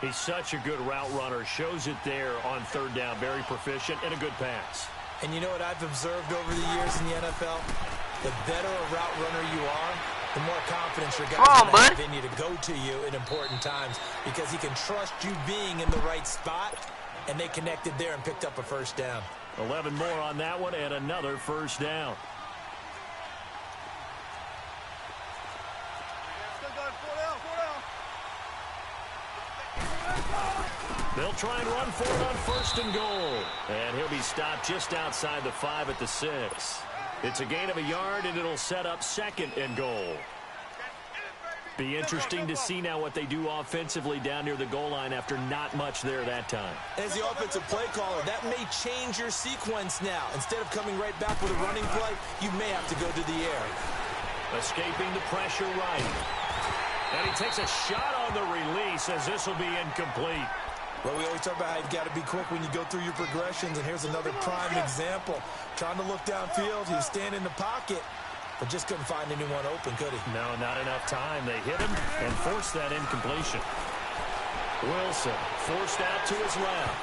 He's such a good route runner. Shows it there on 3rd down. Very proficient and a good pass. And you know what I've observed over the years in the NFL? The better a route runner you are, the more confidence your guys have in you to go to you in important times, because he can trust you being in the right spot, and they connected there and picked up a 1st down. 11 more on that one and another 1st down. They'll try and run for it on 1st and goal. And he'll be stopped just outside the 5 at the 6. It's a gain of a yard, and it'll set up 2nd and goal. Be interesting to see now what they do offensively down near the goal line after not much there that time. As the offensive play caller, that may change your sequence now. Instead of coming right back with a running play, you may have to go to the air. Escaping the pressure right. And he takes a shot on the release as this will be incomplete. Well, we always talk about how you've got to be quick when you go through your progressions, and here's another prime example. Trying to look downfield, he was standing in the pocket, but just couldn't find anyone open, could he? No, not enough time. They hit him and forced that incompletion. Wilson forced out to his left.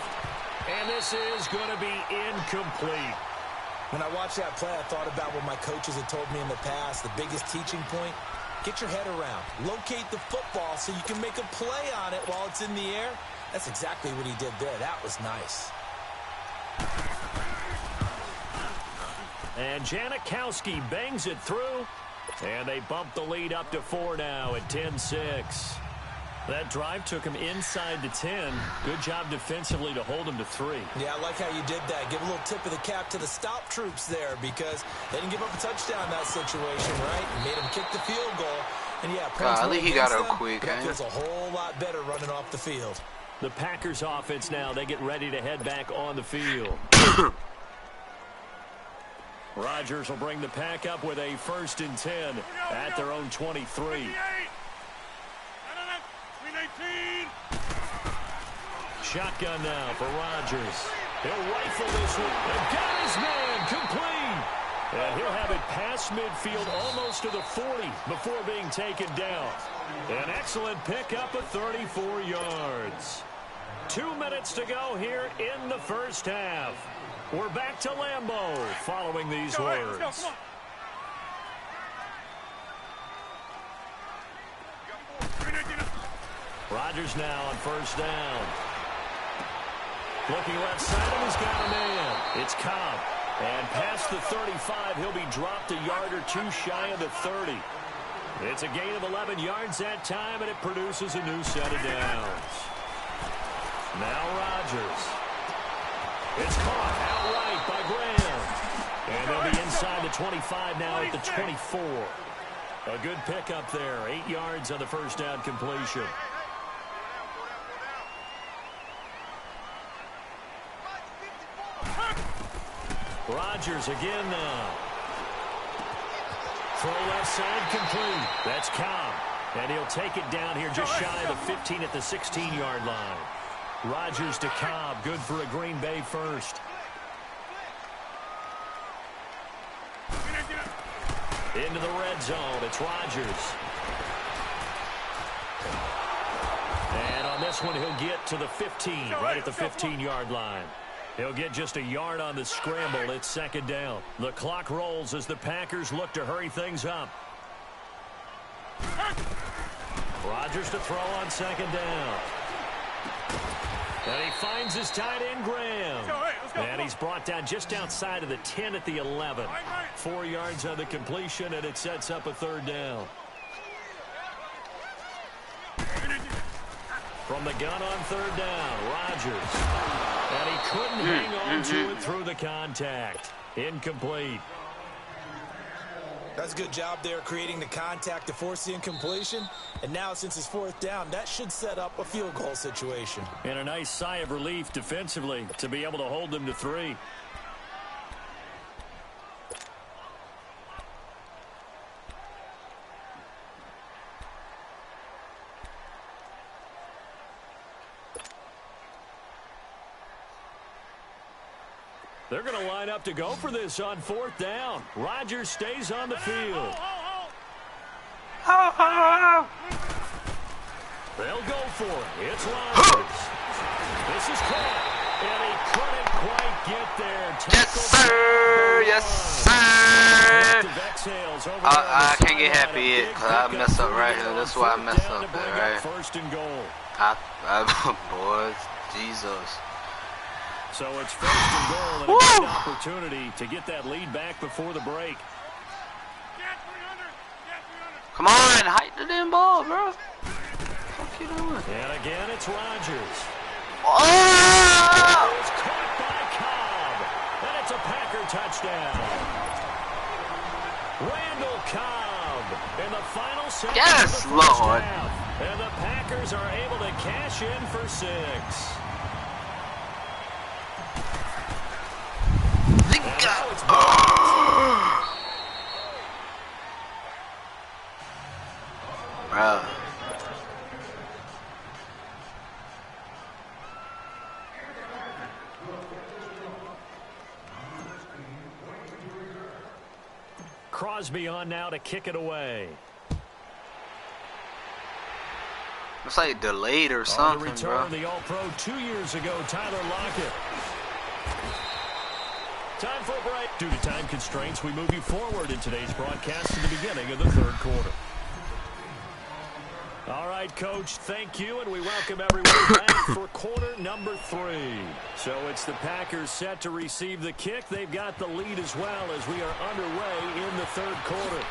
And this is going to be incomplete. When I watched that play, I thought about what my coaches had told me in the past. The biggest teaching point, get your head around. Locate the football so you can make a play on it while it's in the air. That's exactly what he did there. That was nice. And Janikowski bangs it through. And they bump the lead up to 4 now at 10-6. That drive took him inside the 10. Good job defensively to hold him to 3. Yeah, I like how you did that. Give a little tip of the cap to the stop troops there because they didn't give up a touchdown in that situation, right? You made him kick the field goal. And yeah, golly, he got out quick. That feels a whole lot better running off the field. The Packers offense now, they get ready to head back on the field. Rodgers will bring the pack up with a 1st and 10 at their own 23. Shotgun now for Rodgers. He'll rifle this one and got his man complete. And he'll have it past midfield almost to the 40 before being taken down. An excellent pickup of 34 yards. 2 minutes to go here in the first half. We're back to Lambeau following these words. Let's go, Rodgers now on 1st down. Looking left side, and he's got a man. It's Cobb. And past the 35, he'll be dropped a yard or 2 shy of the 30. It's a gain of 11 yards that time, and it produces a new set of downs. Now Rodgers. It's caught outright by Graham. And they'll be inside the 25 now at the 24. A good pickup there. 8 yards on the 1st down completion. Rodgers again now. Throw left side complete. That's Cobb. And he'll take it down here just shy of the 15 at the 16-yard line. Rodgers to Cobb. Good for a Green Bay 1st. Into the red zone. It's Rodgers. And on this one, he'll get to the 15, right at the 15-yard line. He'll get just a yard on the scramble. It's 2nd down. The clock rolls as the Packers look to hurry things up. Rodgers to throw on 2nd down. And he finds his tight end, Graham. And he's brought down just outside of the 10 at the 11. 4 yards on the completion, and it sets up a 3rd down. From the gun on 3rd down, Rodgers. And he couldn't hang on to it through the contact. Incomplete. That's a good job there creating the contact to force the incompletion. And now since it's 4th down, that should set up a field goal situation. And a nice sigh of relief defensively to be able to hold them to 3. They're going to line up to go for this on 4th down. Rodgers stays on the field. They'll go for it. It's Rodgers. This is caught. And he couldn't quite get there. Yes, sir. Yes, sir. I can't get happy yet because I mess up right here. That's why I mess up there, right? 1st and goal. Boys, Jesus. So it's 1st and goal and a good opportunity to get that lead back before the break. Come on, hike the damn ball, bro. What you doing? And again, it's Rodgers. Oh! It's caught by Cobb. And it's a Packer touchdown. Randall Cobb in the final second. Yes, of the first Lord. half. And the Packers are able to cash in for 6. Bro. Crosby on now to kick it away. It's like delayed or something, bro. The All-Pro 2 years ago, Tyler Lockett. Time for a break. Due to time constraints, we move you forward in today's broadcast to the beginning of the 3rd quarter. All right. right, Coach. Thank you, and we welcome everyone back for quarter number 3. So it's the Packers set to receive the kick. They've got the lead as well as we are underway in the third quarter.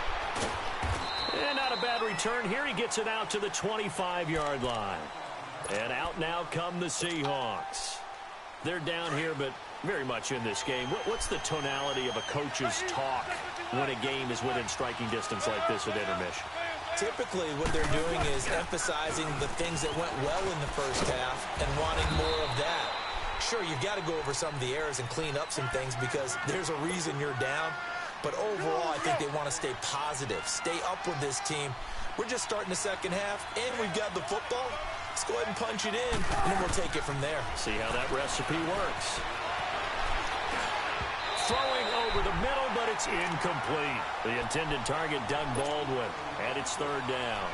And not a bad return here. He gets it out to the 25-yard line. And out now come the Seahawks. They're down here, but very much in this game. What's the tonality of a coach's talk when a game is within striking distance like this at intermission? Typically, what they're doing is emphasizing the things that went well in the first half and wanting more of that. Sure, you've got to go over some of the errors and clean up some things because there's a reason you're down. But overall, I think they want to stay positive, stay up with this team. We're just starting the second half, and we've got the football. Let's go ahead and punch it in, and then we'll take it from there. See how that recipe works. Throwing over the middle, but it's incomplete. The intended target, Doug Baldwin, and it's third down.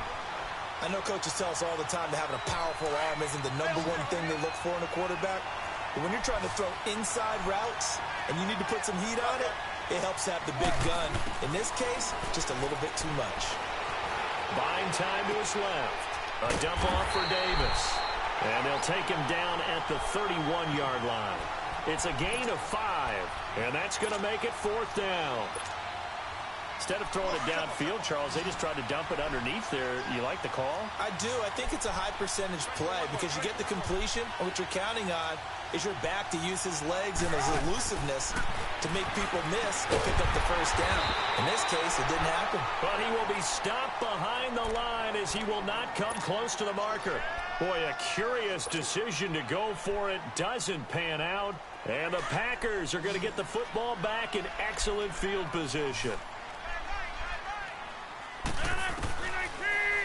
I know coaches tell us all the time that having a powerful arm isn't the number one thing they look for in a quarterback. But when you're trying to throw inside routes and you need to put some heat on it, it helps have the big gun. In this case, just a little bit too much. Buying time to his left. A dump off for Davis. And they'll take him down at the 31-yard line. It's a gain of 5, and that's going to make it fourth down. Instead of throwing it downfield, Charles, they just tried to dump it underneath there. You like the call? I do. I think it's a high-percentage play because you get the completion, and what you're counting on is your back to use his legs and his elusiveness to make people miss and pick up the first down. In this case, it didn't happen. But he will be stopped behind the line as he will not come close to the marker. Boy, a curious decision to go for it. Doesn't pan out. And the Packers are going to get the football back in excellent field position.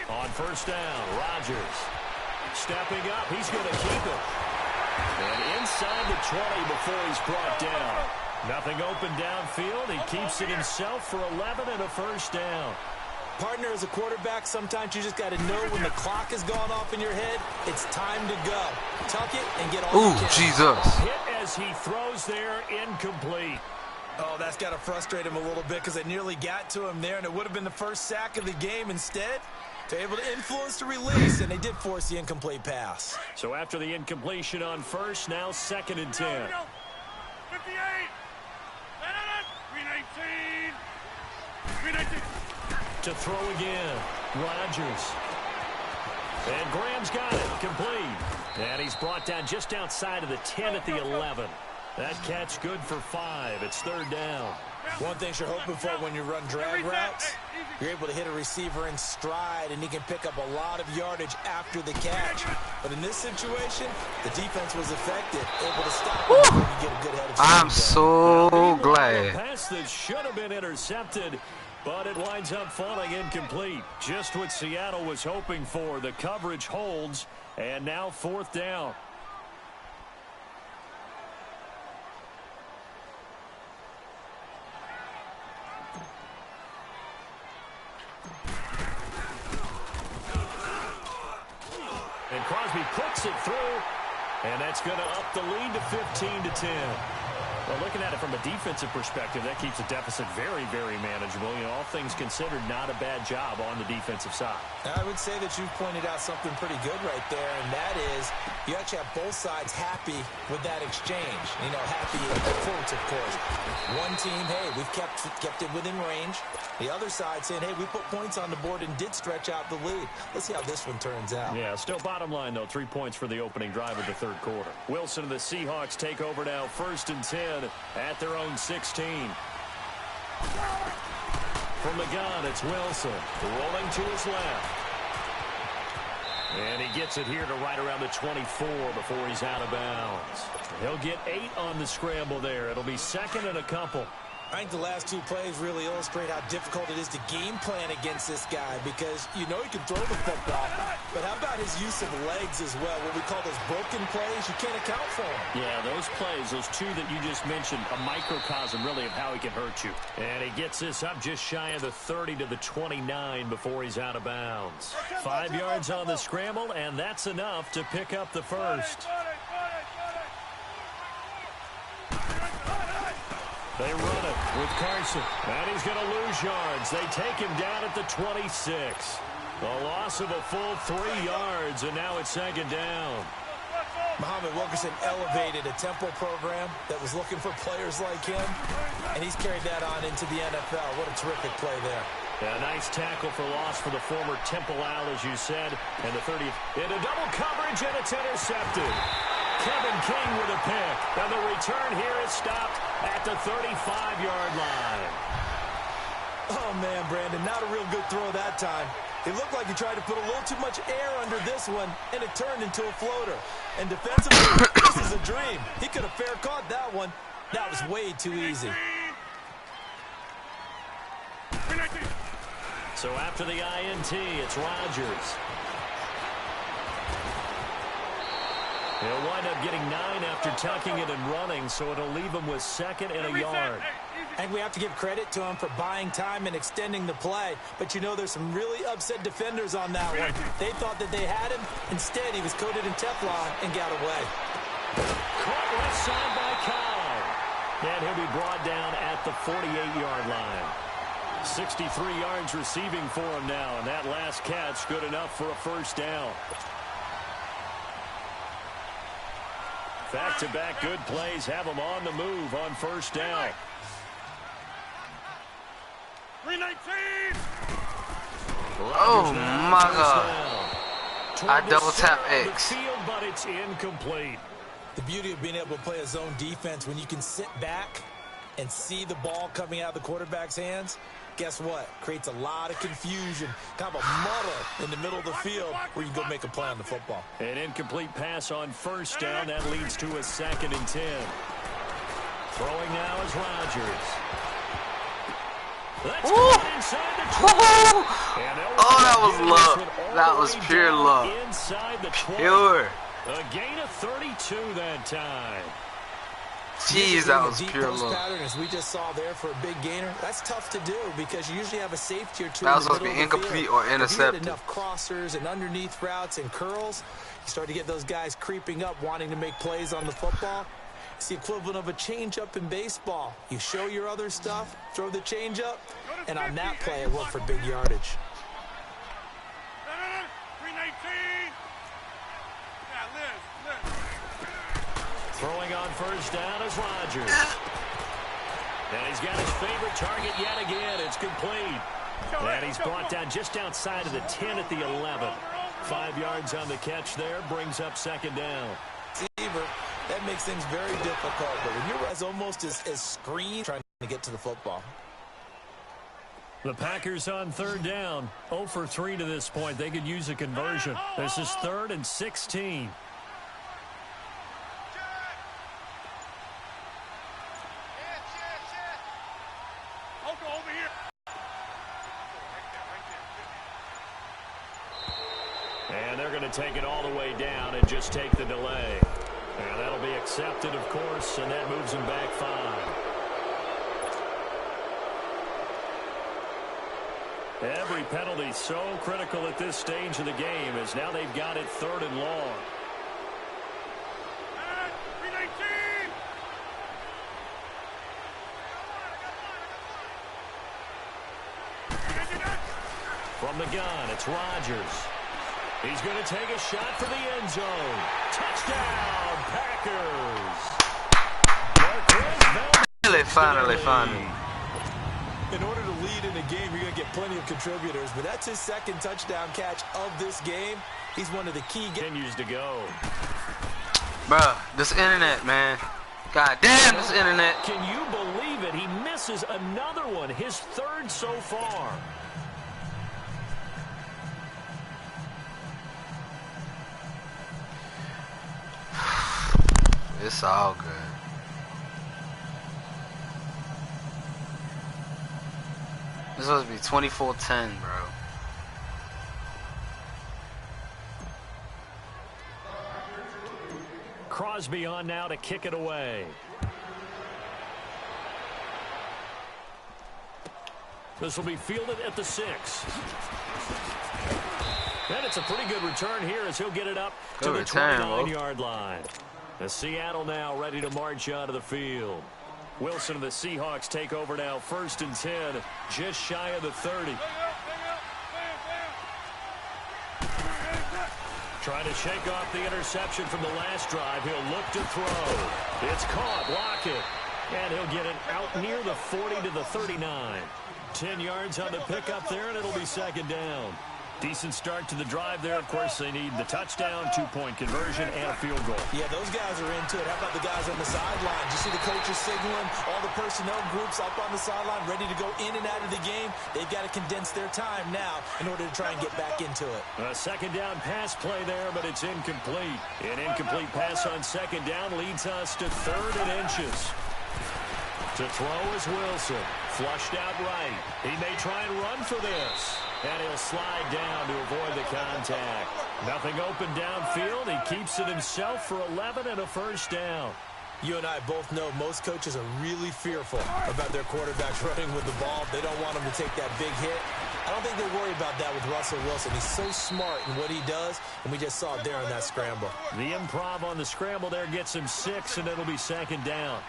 On first down, Rodgers stepping up. He's going to keep it. And inside the 20 before he's brought down. Nothing open downfield. He keeps it himself for 11 and a first down. Partner, as a quarterback, sometimes you just got to know when the clock has gone off in your head, it's time to go. Tuck it and get all you can. Jesus. Hit as he throws there, incomplete. Oh, that's got to frustrate him a little bit because it nearly got to him there, and it would have been the first sack of the game. Instead, they're able to influence the release, and they did force the incomplete pass. So after the incompletion on first, now 2nd and 10. 58. 319. 319. To throw again, Rodgers. And Graham's got it, complete. And he's brought down just outside of the 10 at the 11. That catch good for 5. It's third down. One thing you're hoping for when you run drag routes, you're able to hit a receiver in stride, and he can pick up a lot of yardage after the catch. But in this situation, the defense was effective, able to stop him before you get a good head of steam. I'm so glad. A pass that should have been intercepted, but it winds up falling incomplete. Just what Seattle was hoping for. The coverage holds, and now fourth down. And Crosby puts it through, and that's going to up the lead to 15-10. Well, looking at it from a defensive perspective, that keeps the deficit very, very manageable. You know, all things considered, not a bad job on the defensive side. I would say that you've pointed out something pretty good right there, and that is you actually have both sides happy with that exchange. You know, happy in quotes, of course. One team, hey, we've kept it within range. The other side saying, hey, we put points on the board and did stretch out the lead. Let's see how this one turns out. Yeah, still bottom line, though, 3 points for the opening drive of the third quarter. Wilson and the Seahawks take over now, 1st and 10 at their own 16. From the gun, it's Wilson rolling to his left. And he gets it here to right around the 24 before he's out of bounds. He'll get 8 on the scramble there. It'll be 2nd and a couple. I think the last 2 plays really illustrate how difficult it is to game plan against this guy because you know he can throw the football, but how about his use of legs as well? What we call those broken plays, you can't account for them. Yeah, those plays, those 2 that you just mentioned, a microcosm really of how he can hurt you. And he gets this up just shy of the 30 to the 29 before he's out of bounds. 5 yards on the scramble, and that's enough to pick up the first. They run it with Carson, and he's going to lose yards. They take him down at the 26. A loss of a full 3 yards, and now it's second down. Muhammad Wilkerson elevated a tempo program that was looking for players like him, and he's carried that on into the NFL. What a terrific play there. A nice tackle for loss for the former Temple Owl, as you said. And the 30th into double coverage, and it's intercepted. Kevin King with a pick. And the return here is stopped at the 35-yard line. Oh, man, Brandon, not a real good throw that time. It looked like he tried to put a little too much air under this one, and it turned into a floater. And defensively, this is a dream. He could have fair caught that one. That was way too easy. So after the INT, it's Rodgers. He'll wind up getting 9 after tucking it and running, so it'll leave him with second and a yard. I think we have to give credit to him for buying time and extending the play. But, you know, there's some really upset defenders on that one. They thought that they had him. Instead, he was coated in Teflon and got away. Caught left side by Kyle. And he'll be brought down at the 48-yard line. 63 yards receiving for him now. And that last catch good enough for a first down. Back-to-back good plays have him on the move on first down. 319. Oh my God. I double tap X. Field, but it's incomplete. The beauty of being able to play a zone defense when you can sit back and see the ball coming out of the quarterback's hands, guess what? Creates a lot of confusion, kind of a muddle in the middle of the field where you can go make a play on the football. An incomplete pass on first down. That leads to a 2nd and 10. Throwing now is Rodgers. Let's go inside the 20. Oh, that was luck. That was pure luck. Inside the 20. Pure. A gain of 32 that time. Jeez, that was pure luck. Pattern, as we just saw there for a big gainer, that's tough to do because you usually have a safety or two. That was supposed to be incomplete or intercepted. If you had enough crossers and underneath routes and curls, you start to get those guys creeping up, wanting to make plays on the football. It's the equivalent of a change-up in baseball. You show your other stuff, throw the change-up, and on that play, it worked for big yardage. 319. Yeah, Liz. Throwing on first down is Rodgers. And he's got his favorite target yet again. It's complete. And he's brought down just outside of the 10 at the 11. 5 yards on the catch there, brings up second down. Receiver, that makes things very difficult. But when you're as almost as screened trying to get to the football. The Packers on third down. 0 for 3 to this point. They could use a conversion. This is 3rd and 16. And they're going to take it all the way down and just take the delay. And that'll be accepted, of course, and that moves them back 5. Every penalty so critical at this stage of the game as now they've got it 3rd and long. From the gun, it's Rodgers. He's going to take a shot for the end zone. Touchdown, Packers. Finally. In order to lead in a game, you're going to get plenty of contributors, but that's his 2nd touchdown catch of this game. He's one of the key. Continues to go. Bruh, this internet, man. God damn, this internet. Can you believe it? He misses another one, his 3rd so far. It's all good. This is supposed to be 24-10, bro. Crosby on now to kick it away. This will be fielded at the 6. And it's a pretty good return here as he'll get it up to the 29-yard line. The Seattle now ready to march onto the field. Wilson and the Seahawks take over now, 1st and 10, just shy of the 30. Trying to shake off the interception from the last drive. He'll look to throw. It's caught. Lockett. And he'll get it out near the 40 to the 39. 10 yards on the pickup there, and it'll be second down. Decent start to the drive there. Of course, they need the touchdown, 2-point conversion, and a field goal. Yeah, those guys are into it. How about the guys on the sideline? You see the coaches signaling, all the personnel groups up on the sideline, ready to go in and out of the game. They've got to condense their time now in order to try and get back into it. A second down pass play there, but it's incomplete. An incomplete pass on second down leads us to 3rd and inches. To throw is Wilson. Flushed out right. He may try and run for this. And he'll slide down to avoid the contact. Nothing open downfield. He keeps it himself for 11 and a first down. You and I both know most coaches are really fearful about their quarterbacks running with the ball. They don't want him to take that big hit. I don't think they worry about that with Russell Wilson. He's so smart in what he does, and we just saw it there on that scramble. The improv on the scramble there gets him 6, and it'll be second down.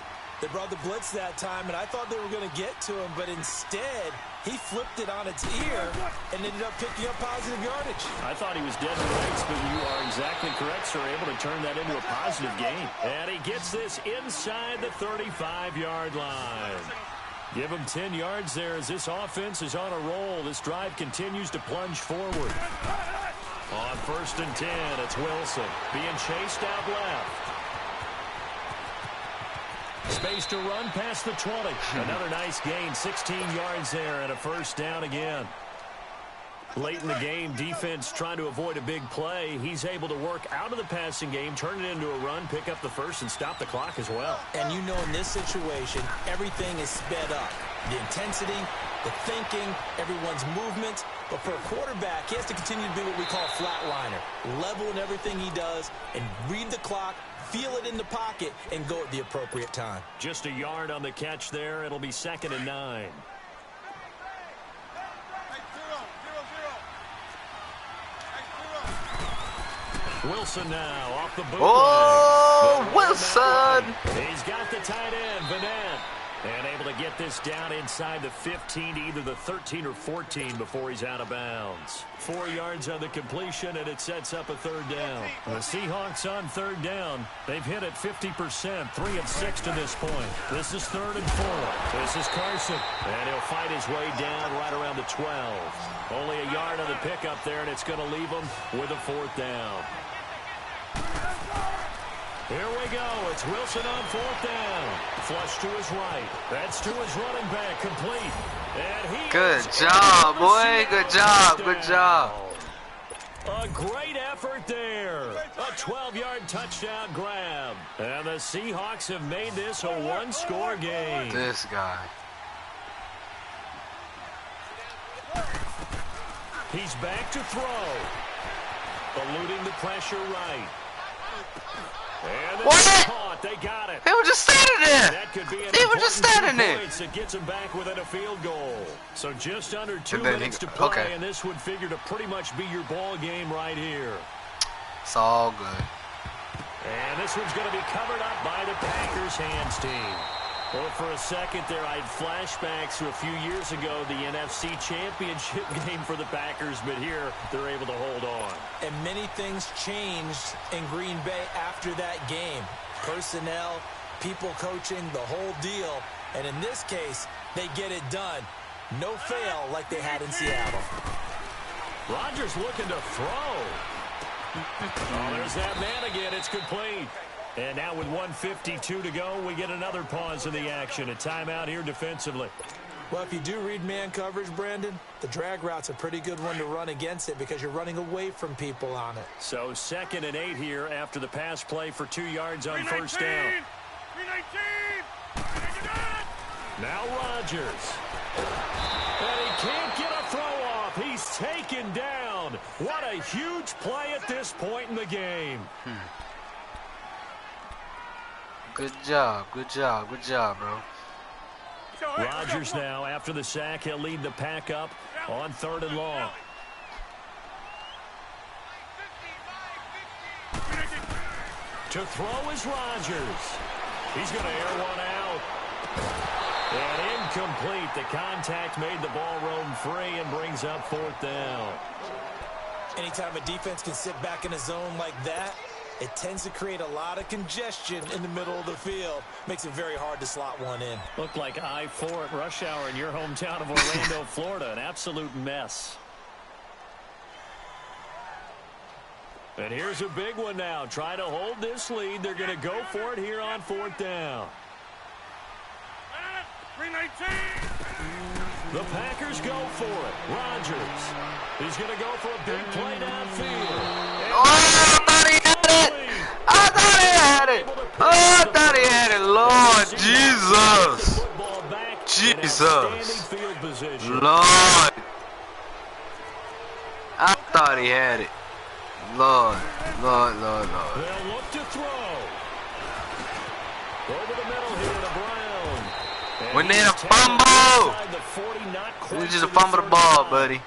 They brought the blitz that time, and I thought they were going to get to him, but instead, he flipped it on its ear and ended up picking up positive yardage. I thought he was dead in race, but you are exactly correct, sir. Able to turn that into a positive gain. And he gets this inside the 35-yard line. Give him 10 yards there as this offense is on a roll. This drive continues to plunge forward. On 1st and 10, it's Wilson being chased out left. Space to run past the 20. Another nice gain, 16 yards there, and a first down again. Late in the game, defense trying to avoid a big play. He's able to work out of the passing game, turn it into a run, pick up the first, and stop the clock as well. And you know in this situation, everything is sped up. The intensity, the thinking, everyone's movement. But for a quarterback, he has to continue to be what we call a flatliner. Level in everything he does and read the clock, feel it in the pocket, and go at the appropriate time. Just a yard on the catch there. It'll be 2nd and 9. Wilson now off the bootleg. Oh, Wilson! He's got the tight end, Vanette. And able to get this down inside the 15 to either the 13 or 14 before he's out of bounds. 4 yards on the completion, and it sets up a 3rd down. The Seahawks on 3rd down. They've hit it 50%, 3 of 6 to this point. This is 3rd and 4. This is Carson, and he'll fight his way down right around the 12. Only a yard on the pickup there, and it's going to leave him with a 4th down. Here we go. It's Wilson on 4th down. Flush to his right. That's to his running back. Complete. And he Good job, boy. Good job. Good job. A great effort there. A 12-yard touchdown grab. And the Seahawks have made this a one-score game. This guy. He's back to throw. Eluding the pressure right. And what? Caught. They got it. He was just standing there. That could be He was just standing there. It gets him back within a field goal. So just under 2 minutes to play, and this would figure to pretty much be your ball game right here. It's all good. And this one's going to be covered up by the Packers hands team. Well, for a second there, I had flashbacks to a few years ago, the NFC Championship game for the Packers, but here they're able to hold on. And many things changed in Green Bay after that game. Personnel, people coaching, the whole deal. And in this case, they get it done. No fail like they had in Seattle. Rodgers looking to throw. Oh, there's that man again. It's complete. And now with 1:52 to go, we get another pause in the action. A timeout here defensively. Well, if you do read man coverage, Brandon, the drag route's a pretty good one to run against it because you're running away from people on it. So 2nd and 8 here after the pass play for 2 yards on first down. 319! Now Rodgers. And he can't get a throw off. He's taken down. What a huge play at this point in the game. Good job, good job, good job, bro. Rodgers now, after the sack, he'll lead the pack up on 3rd and long. To throw is Rodgers. He's going to air one out. And incomplete. The contact made the ball roam free and brings up 4th down. Anytime a defense can sit back in a zone like that, it tends to create a lot of congestion in the middle of the field. Makes it very hard to slot one in. Looked like I-4 at rush hour in your hometown of Orlando, Florida. An absolute mess. And here's a big one now. Trying to hold this lead. They're going to go for it here on 4th down. 319. The Packers go for it. Rodgers. He's going to go for a big play downfield. Oh, I thought he had it. I thought he had it. Oh, I thought he had it. Lord Jesus. Jesus. Lord. I thought he had it. Lord. Lord. They'll look to throw. Over the middle here to Brown. We need a fumble. We just a fumble the ball, buddy.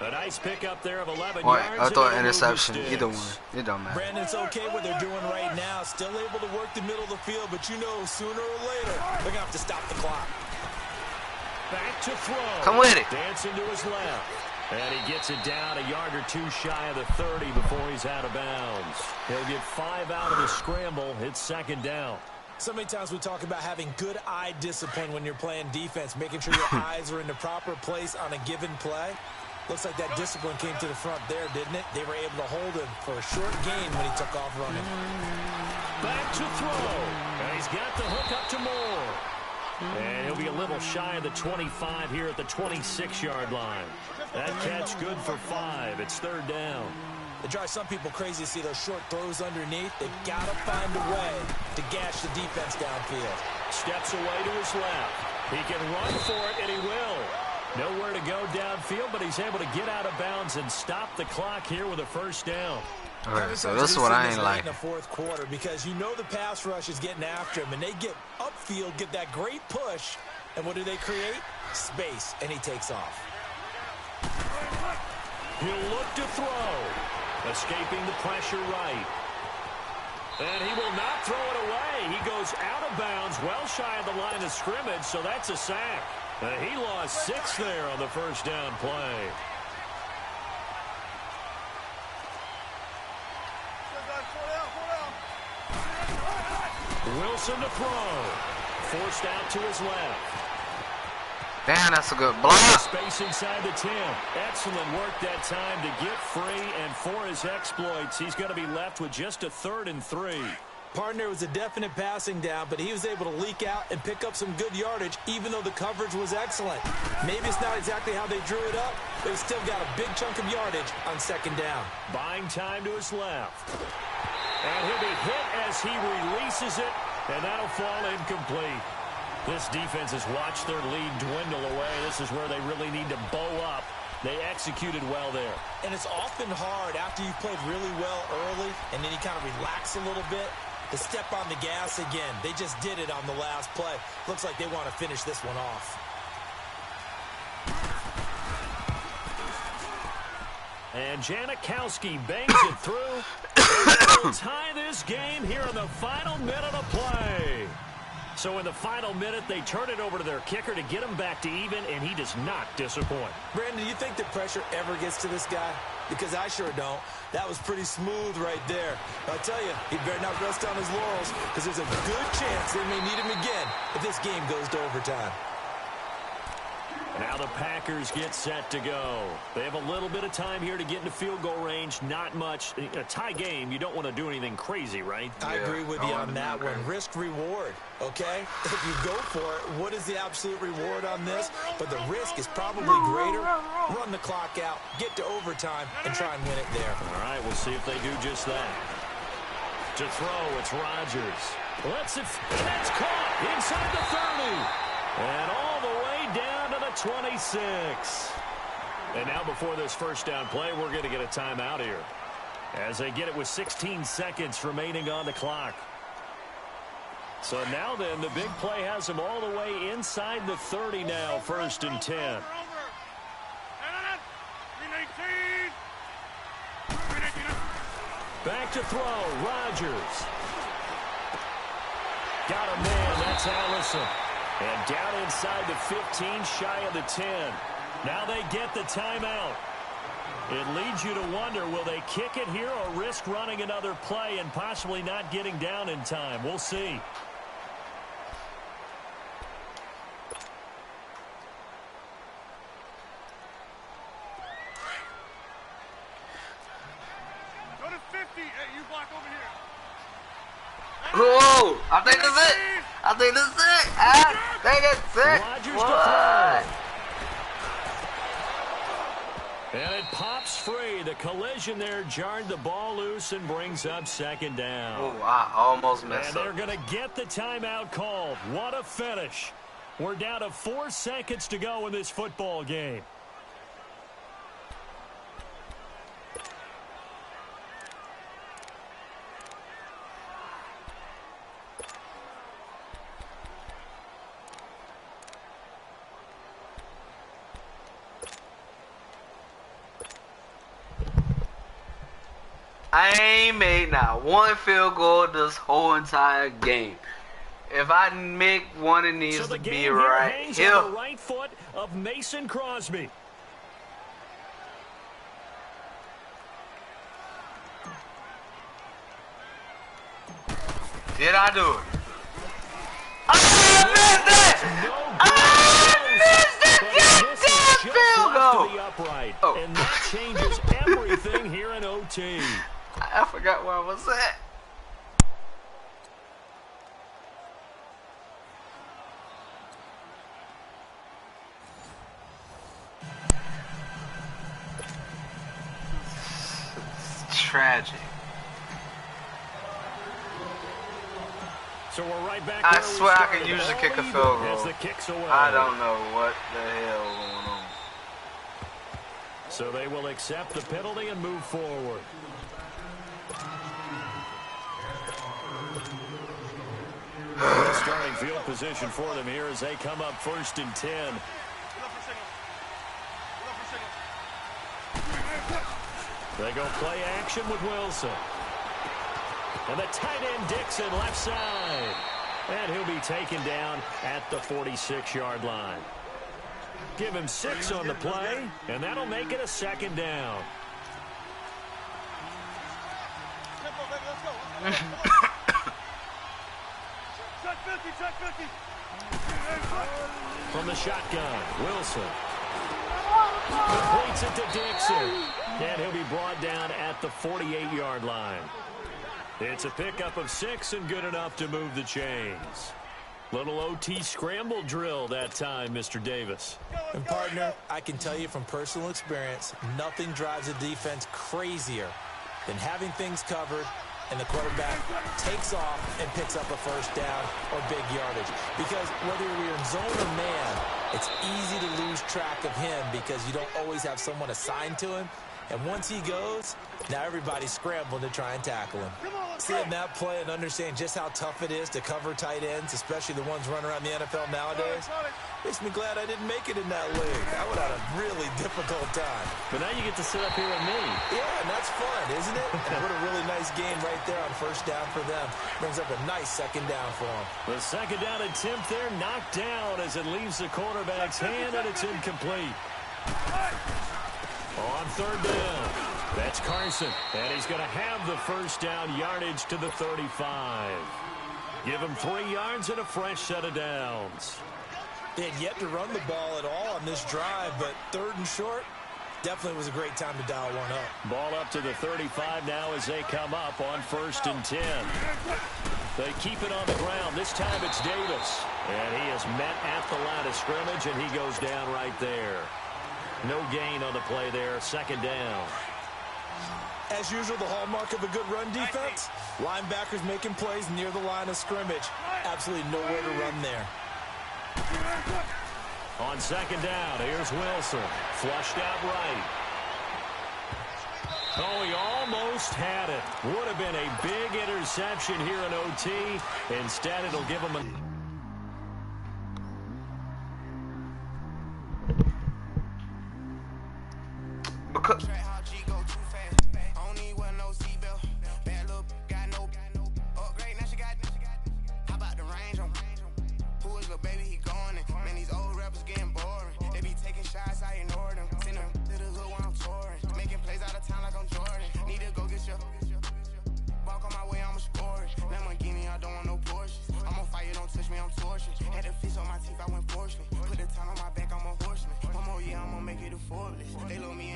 A nice pickup there of 11 Wait, yards. I thought interception. Either one. It don't matter. Brandon's okay what they're doing right now. Still able to work the middle of the field, but you know sooner or later they're going to have to stop the clock. Back to throw. Come with it. Dancing to his left. And he gets it down a yard or two shy of the 30 before he's out of bounds. He'll get 5 out of the scramble. It's 2nd down. So many times we talk about having good eye discipline when you're playing defense, making sure your eyes are in the proper place on a given play. Looks like that discipline came to the front there, didn't it? They were able to hold him for a short gain when he took off running. Back to throw. And he's got the hook up to Moore. And he'll be a little shy of the 25 here at the 26-yard line. That catch good for 5. It's 3rd down. It drives some people crazy to see those short throws underneath. They've got to find a way to gash the defense downfield. Steps away to his left. He can run for it, and he will. Nowhere to go downfield, but he's able to get out of bounds and stop the clock here with a 1st down. All right, so this is what I ain't like. In the 4th quarter, because you know the pass rush is getting after him, and they get upfield, get that great push, and what do they create? Space, and he takes off. He'll look to throw. Escaping the pressure right. And he will not throw it away. He goes out of bounds, well shy of the line of scrimmage, so that's a sack. He lost 6 there on the 1st down play. Wilson to throw. Forced out to his left. Damn, that's a good block. Space inside the 10. Excellent work that time to get free, and for his exploits, he's going to be left with just a 3rd and 3. Partner was a definite passing down, but he was able to leak out and pick up some good yardage, even though the coverage was excellent. Maybe it's not exactly how they drew it up, but he still got a big chunk of yardage on 2nd down. Buying time to his left. And he'll be hit as he releases it, and that'll fall incomplete. This defense has watched their lead dwindle away. This is where they really need to bow up. They executed well there. And it's often hard after you've played really well early and then you kind of relax a little bit to step on the gas again. They just did it on the last play. Looks like they want to finish this one off. And Janikowski bangs it through. And they'll tie this game here in the final minute of play. So in the final minute, they turn it over to their kicker to get him back to even, and he does not disappoint. Brandon, do you think the pressure ever gets to this guy? Because I sure don't. That was pretty smooth right there. I'll tell you, he better not rest on his laurels, because there's a good chance they may need him again if this game goes to overtime. Now the Packers get set to go. They have a little bit of time here to get into field goal range. Not much. A tie game, you don't want to do anything crazy, right? I agree with you on that one. Risk reward, okay? If you go for it, what is the absolute reward on this? But the risk is probably greater. Run the clock out, get to overtime, and try and win it there. All right, we'll see if they do just that. To throw, it's Rodgers. Lets it, and that's caught inside the 30. And all the way down to the 26. And now before this first down play, we're going to get a timeout here as they get it with 16 seconds remaining on the clock. So now then, the big play has them all the way inside the 30 now, 1st and 10. Back to throw, Rodgers. Got a man, that's Allison. And down inside the 15, shy of the 10. Now they get the timeout. It leads you to wonder, will they kick it here or risk running another play and possibly not getting down in time? We'll see. Go to 50. Hey, you block over here. Whoa! I think that's it. I think that's it. I think that's it. Rodgers What? to throw. And it pops free. The collision there jarred the ball loose and brings up second down. Oh, I almost messed And up. they're going to get the timeout called. What a finish. We're down to 4 seconds to go in this football game. I ain't made not one field goal this whole entire game. If I make one, it needs So the to game be here right hangs here. on the right foot of Mason Crosby. Did I do it? I missed it! I missed it! Get that field goal! Oh. And that changes everything here in OT. I forgot where I was at. It's tragic. So we're right back. I where we swear I started. can usually All kick a even field as goal. the kick's away. I don't know what the hell is going on. So they will accept the penalty and move forward. Starting field position for them here as they come up 1st and 10. They go play action with Wilson. And the tight end Dixon left side. And he'll be taken down at the 46-yard line. Give him 6 on the play, and that'll make it a second down. From the shotgun, Wilson. Completes it to Dixon. And he'll be brought down at the 48-yard line. It's a pickup of 6 and good enough to move the chains. Little OT scramble drill that time, Mr. Davis. And partner, I can tell you from personal experience, nothing drives a defense crazier than having things covered and the quarterback takes off and picks up a first down or big yardage. Because whether you're in zone or man, it's easy to lose track of him because you don't always have someone assigned to him. And once he goes, now everybody's scrambling to try and tackle him. Seeing that play and understanding just how tough it is to cover tight ends, especially the ones running around the NFL nowadays, makes me glad I didn't make it in that league. I would have had a really difficult time. But now you get to sit up here with me. Yeah, and that's fun, isn't it? And what a really nice game right there on first down for them. Brings up a nice second down for them. The second down attempt there knocked down as it leaves the quarterback's hand, and it's incomplete. On 3rd down, that's Carson, and he's going to have the first down yardage to the 35. Give him 3 yards and a fresh set of downs. They had yet to run the ball at all on this drive, but 3rd and short, definitely was a great time to dial one up. Ball up to the 35 now as they come up on 1st and 10. They keep it on the ground. This time it's Davis, and he is met at the line of scrimmage, and he goes down right there. No gain on the play there, 2nd down. As usual, the hallmark of a good run defense, linebackers making plays near the line of scrimmage. Absolutely nowhere to run there. On 2nd down, here's Wilson. Flushed out right. Oh, he almost had it. Would have been a big interception here in OT. Instead, it'll give him a... Because Shots, I ignore them. Send them to the hood while I'm touring. Making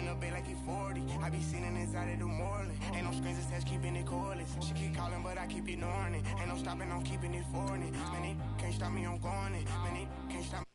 in the bay like he 40. I be sitting inside of the Moreland. Ain't no strings attached, keeping it cordless. She keep calling, but I keep ignoring it. Ain't no stopping, I'm keeping it foreign. Man, it can't stop me, I'm going it. Man, it can't stop me.